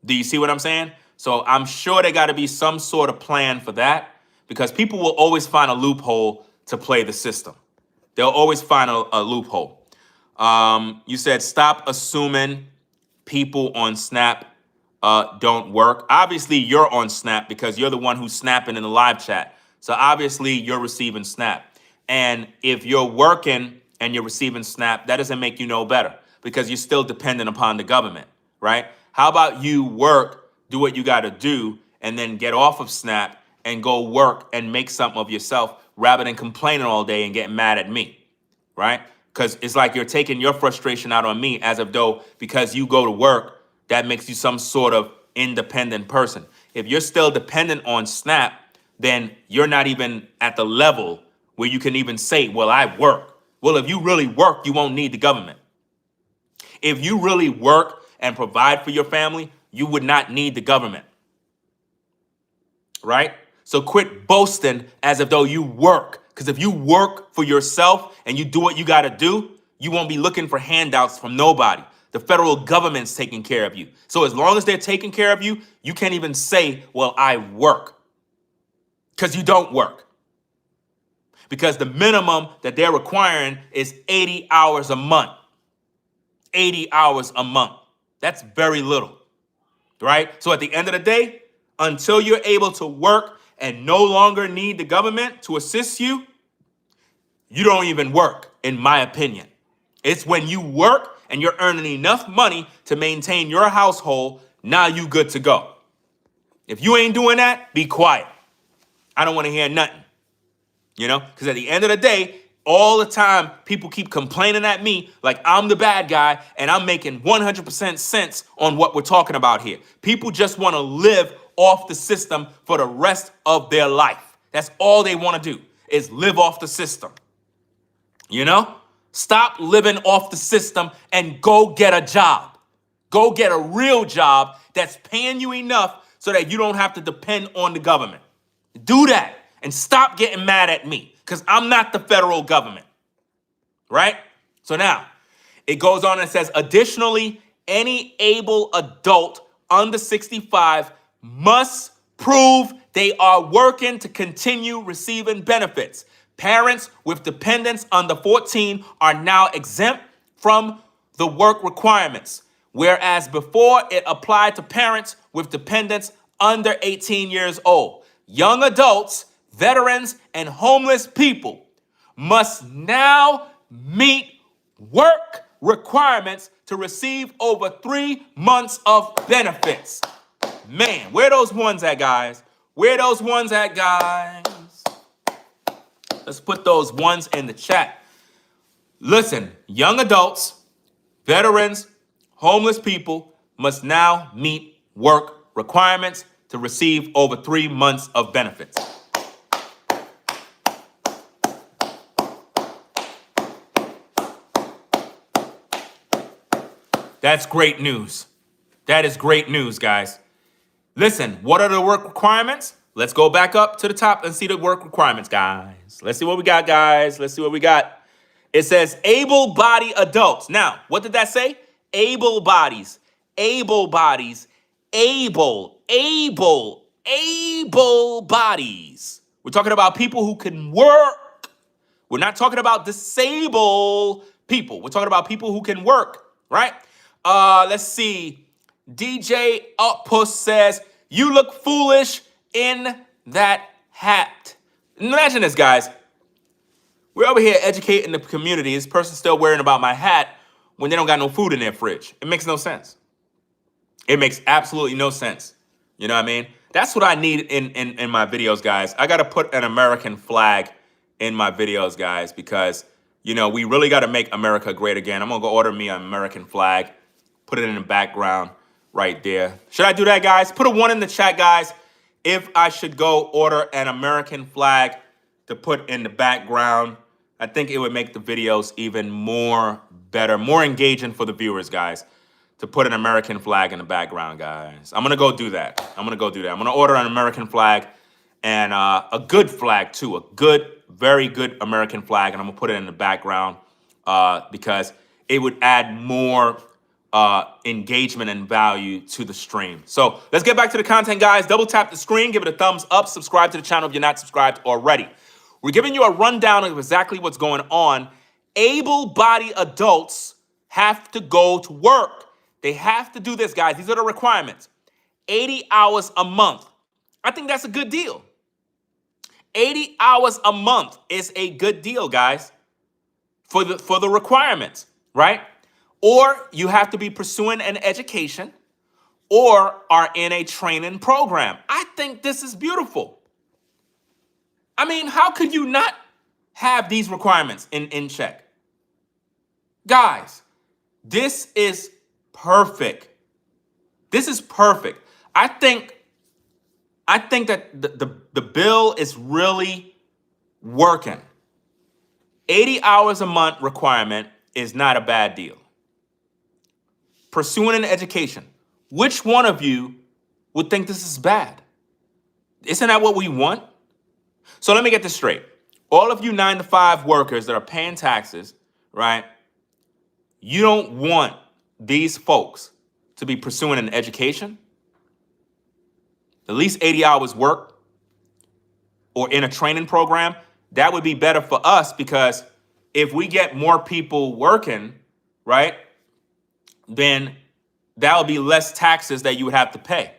S1: Do you see what I'm saying? So I'm sure there got to be some sort of plan for that because people will always find a loophole to play the system. They'll always find a loophole. You said stop assuming people on Snap don't work. Obviously, you're on Snap because you're the one who's snapping in the live chat. So obviously, you're receiving Snap. And if you're working and you're receiving Snap, that doesn't make you no better because you're still dependent upon the government, right? How about you work, do what you got to do, and then get off of Snap and go work and make something of yourself rather than complaining all day and getting mad at me, right? Because it's like you're taking your frustration out on me as if though because you go to work, that makes you some sort of independent person. If you're still dependent on Snap, then you're not even at the level where you can even say, well, I work. Well, if you really work, you won't need the government. If you really work and provide for your family, you would not need the government, right? So quit boasting as if though you work. Because if you work for yourself and you do what you got to do, you won't be looking for handouts from nobody. The federal government's taking care of you. So as long as they're taking care of you, you can't even say, well, I work. Because you don't work. Because the minimum that they're requiring is 80 hours a month. 80 hours a month. That's very little, right? So at the end of the day, until you're able to work and no longer need the government to assist you, you don't even work, in my opinion. It's when you work and you're earning enough money to maintain your household, now you good to go. If you ain't doing that, be quiet. I don't want to hear nothing, because at the end of the day, all the time, people keep complaining at me like I'm the bad guy and I'm making 100% sense on what we're talking about here. People just want to live off the system for the rest of their life. That's all they want to do is live off the system. Stop living off the system and go get a job. Go get a real job that's paying you enough so that you don't have to depend on the government. Do that and stop getting mad at me because I'm not the federal government, right? So now it goes on and says, additionally, any able adult under 65 must prove they are working to continue receiving benefits. Parents with dependents under 14 are now exempt from the work requirements, whereas before it applied to parents with dependents under 18 years old. Young adults, veterans, and homeless people must now meet work requirements to receive over 3 months of benefits. Man, where those ones at, guys? Where those ones at, guys? Let's put those ones in the chat. Listen, young adults, veterans, homeless people must now meet work requirements to receive over 3 months of benefits. That's great news. That is great news, guys. Listen, what are the work requirements? Let's go back up to the top and see the work requirements, guys. Let's see what we got, guys. Let's see what we got. It says able-bodied adults. Now, what did that say? Able bodies, able bodies, able bodies. We're talking about people who can work. We're not talking about disabled people. We're talking about people who can work, right? Let's see. DJ Outpost says, you look foolish in that hat. Imagine this, guys. We're over here educating the community. This person's still worrying about my hat when they don't got no food in their fridge. It makes no sense. It makes absolutely no sense. You know what I mean? That's what I need in my videos, guys. I got to put an American flag in my videos, guys, because, you know, we really got to make America great again. I'm going to go order me an American flag, put it in the background right there. Should I do that, guys? Put a 1 in the chat, guys, if I should go order an American flag to put in the background. I think it would make the videos even more better, more engaging for the viewers, guys, to put an American flag in the background, guys. I'm going to go do that. I'm going to order an American flag and a good flag, too, a good, very good American flag, and I'm going to put it in the background because it would add more engagement and value to the stream. So let's get back to the content, guys. Double tap the screen, give it a thumbs up, subscribe to the channel if you're not subscribed already. We're giving you a rundown of exactly what's going on. Able-bodied adults have to go to work. They have to do this, guys. These are the requirements. 80 hours a month. I think that's a good deal. 80 hours a month is a good deal, guys, for the requirements, right? Or you have to be pursuing an education or are in a training program. I think this is beautiful. I mean, how could you not have these requirements in check? Guys, this is perfect. This is perfect. I think that the bill is really working. 80 hours a month requirement is not a bad deal. Pursuing an education. Which one of you would think this is bad? Isn't that what we want? So let me get this straight. All of you 9-to-5 workers that are paying taxes, right? You don't want these folks to be pursuing an education, at least 80 hours work, or in a training program. That would be better for us because if we get more people working, right, then that would be less taxes that you would have to pay.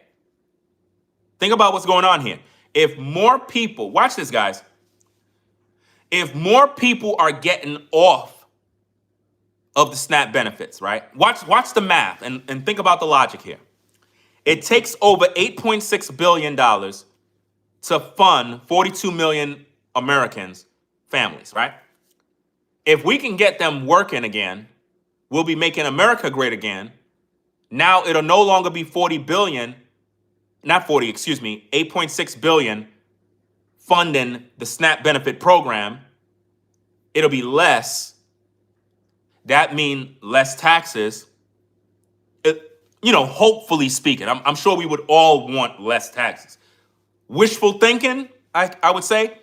S1: Think about what's going on here. If more people, watch this, guys. If more people are getting off of the SNAP benefits, right? Watch the math and think about the logic here. It takes over $8.6 billion to fund 42 million Americans, families, right? If we can get them working again, we'll be making America great again. Now it'll no longer be 40 billion, not 40, excuse me, 8.6 billion funding the SNAP benefit program. It'll be less, that means less taxes. Hopefully speaking, I'm sure we would all want less taxes. Wishful thinking, I would say,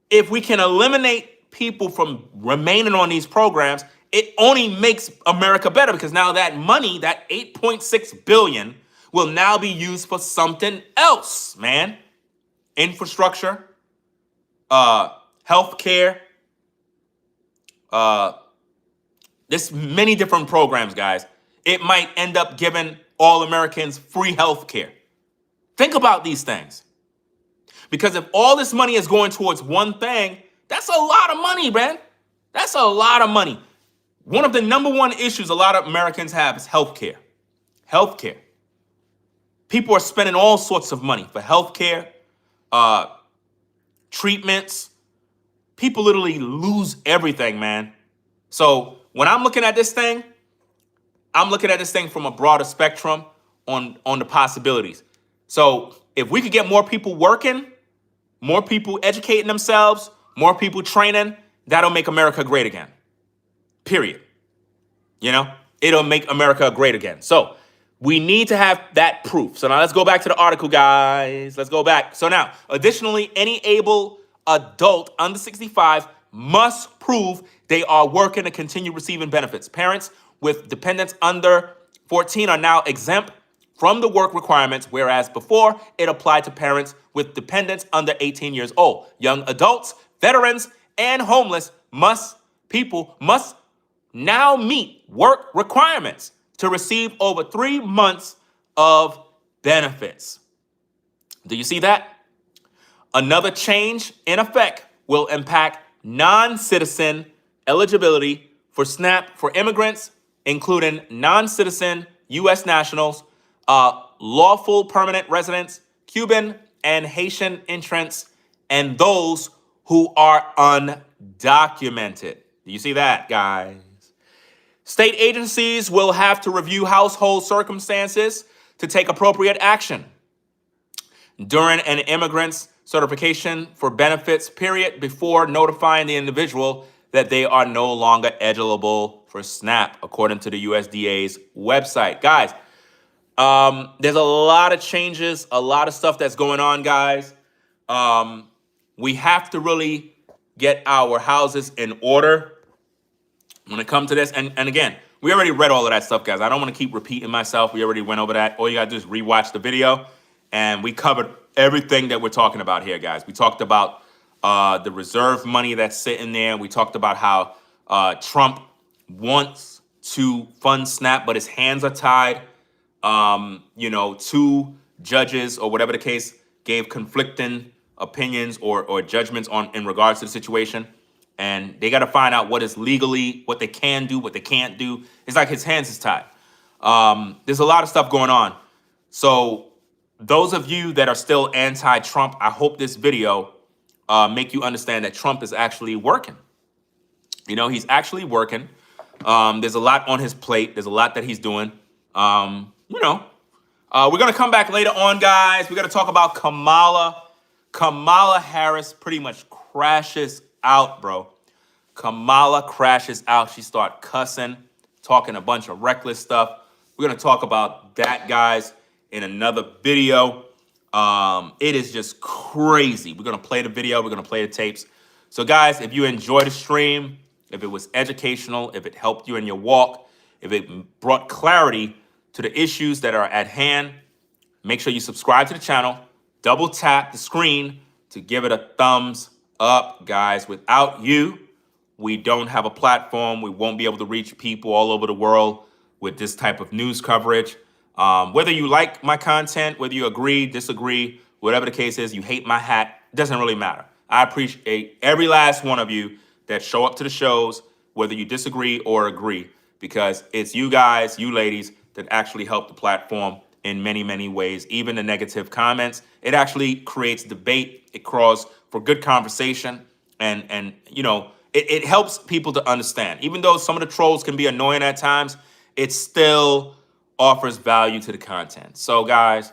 S1: if we can eliminate people from remaining on these programs, it only makes America better, because now that money, that 8.6 billion, will now be used for something else, man. Infrastructure, healthcare, there's many different programs, guys. It might end up giving all Americans free healthcare. Think about these things. Because if all this money is going towards one thing, that's a lot of money, man. That's a lot of money. One of the number one issues a lot of Americans have is healthcare. Healthcare. People are spending all sorts of money for healthcare, treatments. People literally lose everything, man. So when I'm looking at this thing, I'm looking at this thing from a broader spectrum on the possibilities. So if we could get more people working, more people educating themselves, more people training, that'll make America great again. Period. It'll make America great again. So we need to have that proof. So now let's go back to the article, guys. Let's go back. So now, additionally, any able adult under 65 must prove they are working to continue receiving benefits. Parents with dependents under 14 are now exempt from the work requirements, whereas before it applied to parents with dependents under 18 years old. Young adults, veterans, and homeless people must now meet work requirements to receive over 3 months of benefits. Do you see that? Another change in effect will impact non-citizen eligibility for SNAP for immigrants, including non-citizen U.S. nationals, lawful permanent residents, Cuban and Haitian entrants, and those who are undocumented. Do you see that, guys? State agencies will have to review household circumstances to take appropriate action during an immigrant's certification for benefits period before notifying the individual that they are no longer eligible for SNAP, according to the USDA's website. Guys, there's a lot of changes, a lot of stuff that's going on, guys. We have to really get our houses in order when it comes to this. And again, we already read all of that stuff, guys. I don't want to keep repeating myself. We already went over that. All you got to do is rewatch the video, and we covered everything that we're talking about here, guys. We talked about the reserve money that's sitting there. We talked about how Trump wants to fund SNAP, but his hands are tied. Two judges or whatever the case gave conflicting opinions or judgments in regards to the situation. And they got to find out what is legally, what they can do, what they can't do. It's like his hands is tied. There's a lot of stuff going on. So those of you that are still anti-Trump, I hope this video make you understand that Trump is actually working. He's actually working. There's a lot on his plate. There's a lot that he's doing. We're going to come back later on, guys. We're going to talk about Kamala. Kamala Harris pretty much crashes out, bro. Kamala crashes out. She start cussing, talking a bunch of reckless stuff. We're going to talk about that, guys, in another video. It is just crazy. We're going to play the video. We're going to play the tapes. So, guys, if you enjoyed the stream, if it was educational, if it helped you in your walk, if it brought clarity to the issues that are at hand, make sure you subscribe to the channel. Double tap the screen to give it a thumbs up, guys. Without you, we don't have a platform. We won't be able to reach people all over the world with this type of news coverage. Whether you like my content, whether you agree, disagree, whatever the case is, you hate my hat, it doesn't really matter. I appreciate every last one of you that show up to the shows, whether you disagree or agree, because it's you guys, you ladies, that actually help the platform in many, many ways. Even the negative comments, it actually creates debate. It calls for good conversation, and it helps people to understand. Even though some of the trolls can be annoying at times, it still offers value to the content. So, guys,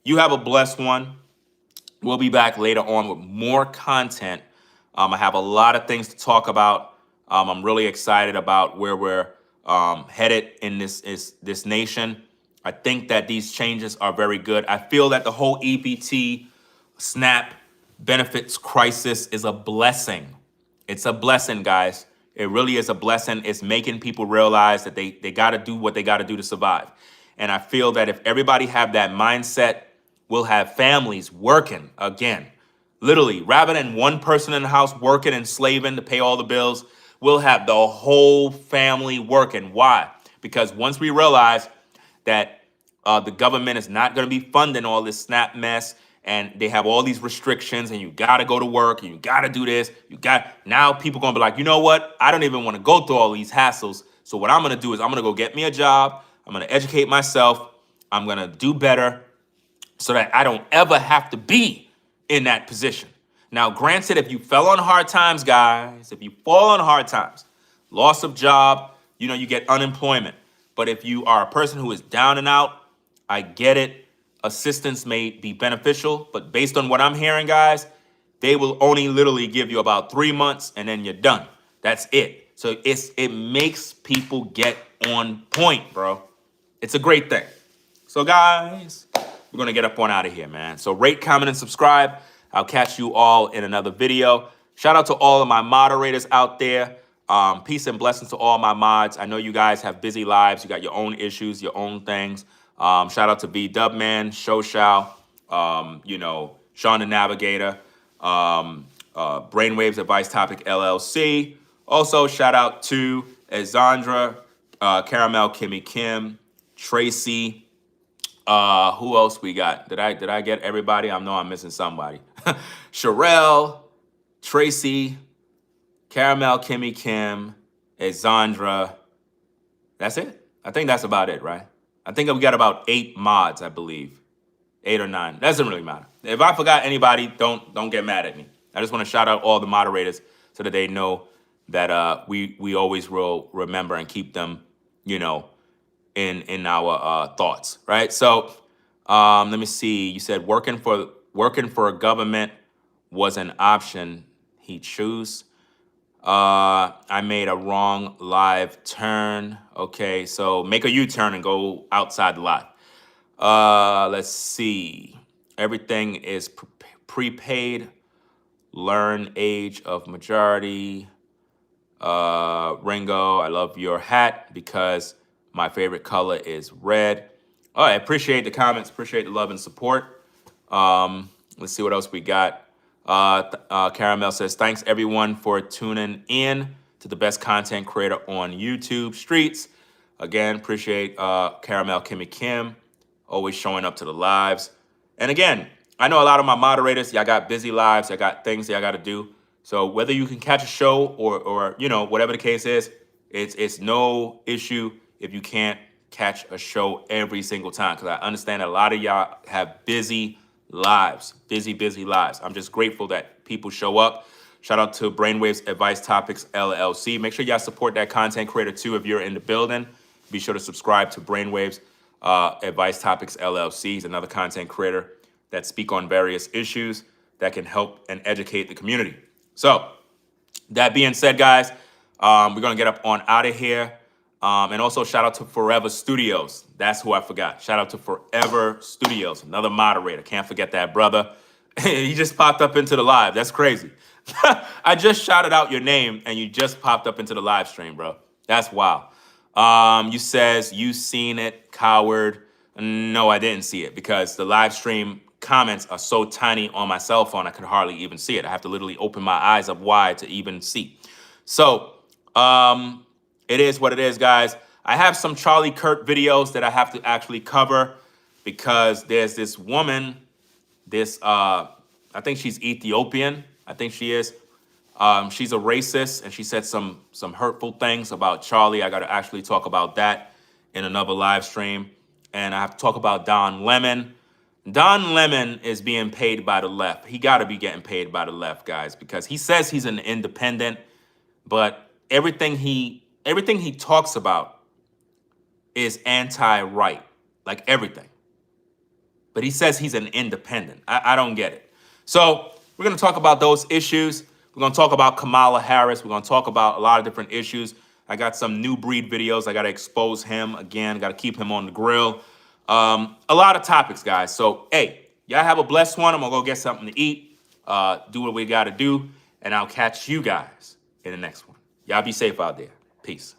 S1: you have a blessed one. We'll be back later on with more content. I have a lot of things to talk about. I'm really excited about where we're headed in this nation. I think that these changes are very good. I feel that the whole EBT SNAP benefits crisis is a blessing. It's a blessing, guys. It really is a blessing. It's making people realize that they got to do what they got to do to survive. And I feel that if everybody have that mindset, we'll have families working again. Literally, rather than one person in the house working and slaving to pay all the bills, we'll have the whole family working. Why? Because once we realize that the government is not going to be funding all this SNAP mess, and they have all these restrictions, and you got to go to work, and you got to do this. Now people going to be like, you know what? I don't even want to go through all these hassles. So what I'm going to do is I'm going to go get me a job. I'm going to educate myself. I'm going to do better so that I don't ever have to be in that position. Now, granted, if you fell on hard times, guys, if you fall on hard times, loss of job, you get unemployment. But if you are a person who is down and out, I get it. Assistance may be beneficial, but based on what I'm hearing, guys, they will only literally give you about 3 months and then you're done. That's it. So it makes people get on point, bro. It's a great thing. So, guys, we're going to get up on out of here, man. So rate, comment, and subscribe. I'll catch you all in another video. Shout out to all of my moderators out there. Peace and blessings to all my mods. I know you guys have busy lives. You got your own issues, your own things. Shout out to B Dubman, Shoshao, Sean the Navigator, Brainwaves Advice Topic LLC. Also, shout out to Azandra, Caramel, Kimmy Kim, Tracy. Who else we got? Did I get everybody? I know I'm missing somebody. Sherelle, Tracy, Caramel, Kimmy Kim, Azandra. That's it. I think that's about it, right? I think we got about 8 mods, I believe. 8 or 9. Doesn't really matter. If I forgot anybody, don't get mad at me. I just want to shout out all the moderators so that they know that we always will remember and keep them, in our thoughts, right? So let me see. You said working for a government was an option he chose. I made a wrong live turn. Okay, so make a U-turn and go outside the lot. Let's see. Everything is prepaid. Learn age of majority. Ringo, I love your hat because my favorite color is red. Oh, I appreciate the comments. Appreciate the love and support. Let's see what else we got. Caramel says, thanks everyone for tuning in to the best content creator on YouTube streets. Again, appreciate Caramel, Kimmy Kim, always showing up to the lives. And again, I know a lot of my moderators, y'all got busy lives, y'all got things y'all got to do. So whether you can catch a show or whatever the case is, it's no issue if you can't catch a show every single time, because I understand a lot of y'all have busy lives, busy lives. I'm just grateful that people show up. Shout out to Brainwaves Advice Topics LLC. Make sure y'all support that content creator too if you're in the building. Be sure to subscribe to Brainwaves Advice Topics LLC. He's another content creator that speak on various issues that can help and educate the community. So that being said, guys, we're gonna get up on out of here. And also shout out to Forever Studios. That's who I forgot. Shout out to Forever Studios, another moderator. Can't forget that, brother. He just popped up into the live. That's crazy. I just shouted out your name and you just popped up into the live stream, bro. That's wild. You says you seen it, coward. No, I didn't see it because the live stream comments are so tiny on my cell phone I could hardly even see it. I have to literally open my eyes up wide to even see. So it is what it is, guys. I have some Charlie Kirk videos that I have to actually cover because there's this woman, I think she's Ethiopian. I think she is. She's a racist, and she said some hurtful things about Charlie. I got to actually talk about that in another live stream. And I have to talk about Don Lemon. Don Lemon is being paid by the left. He got to be getting paid by the left, guys, because he says he's an independent, but everything he talks about is anti-right, like everything. But he says he's an independent. I don't get it. So we're going to talk about those issues. We're going to talk about Kamala Harris. We're going to talk about a lot of different issues. I got some new breed videos. I got to expose him again. Got to keep him on the grill. A lot of topics, guys. So, hey, y'all have a blessed one. I'm going to go get something to eat, do what we got to do, and I'll catch you guys in the next one. Y'all be safe out there. Peace.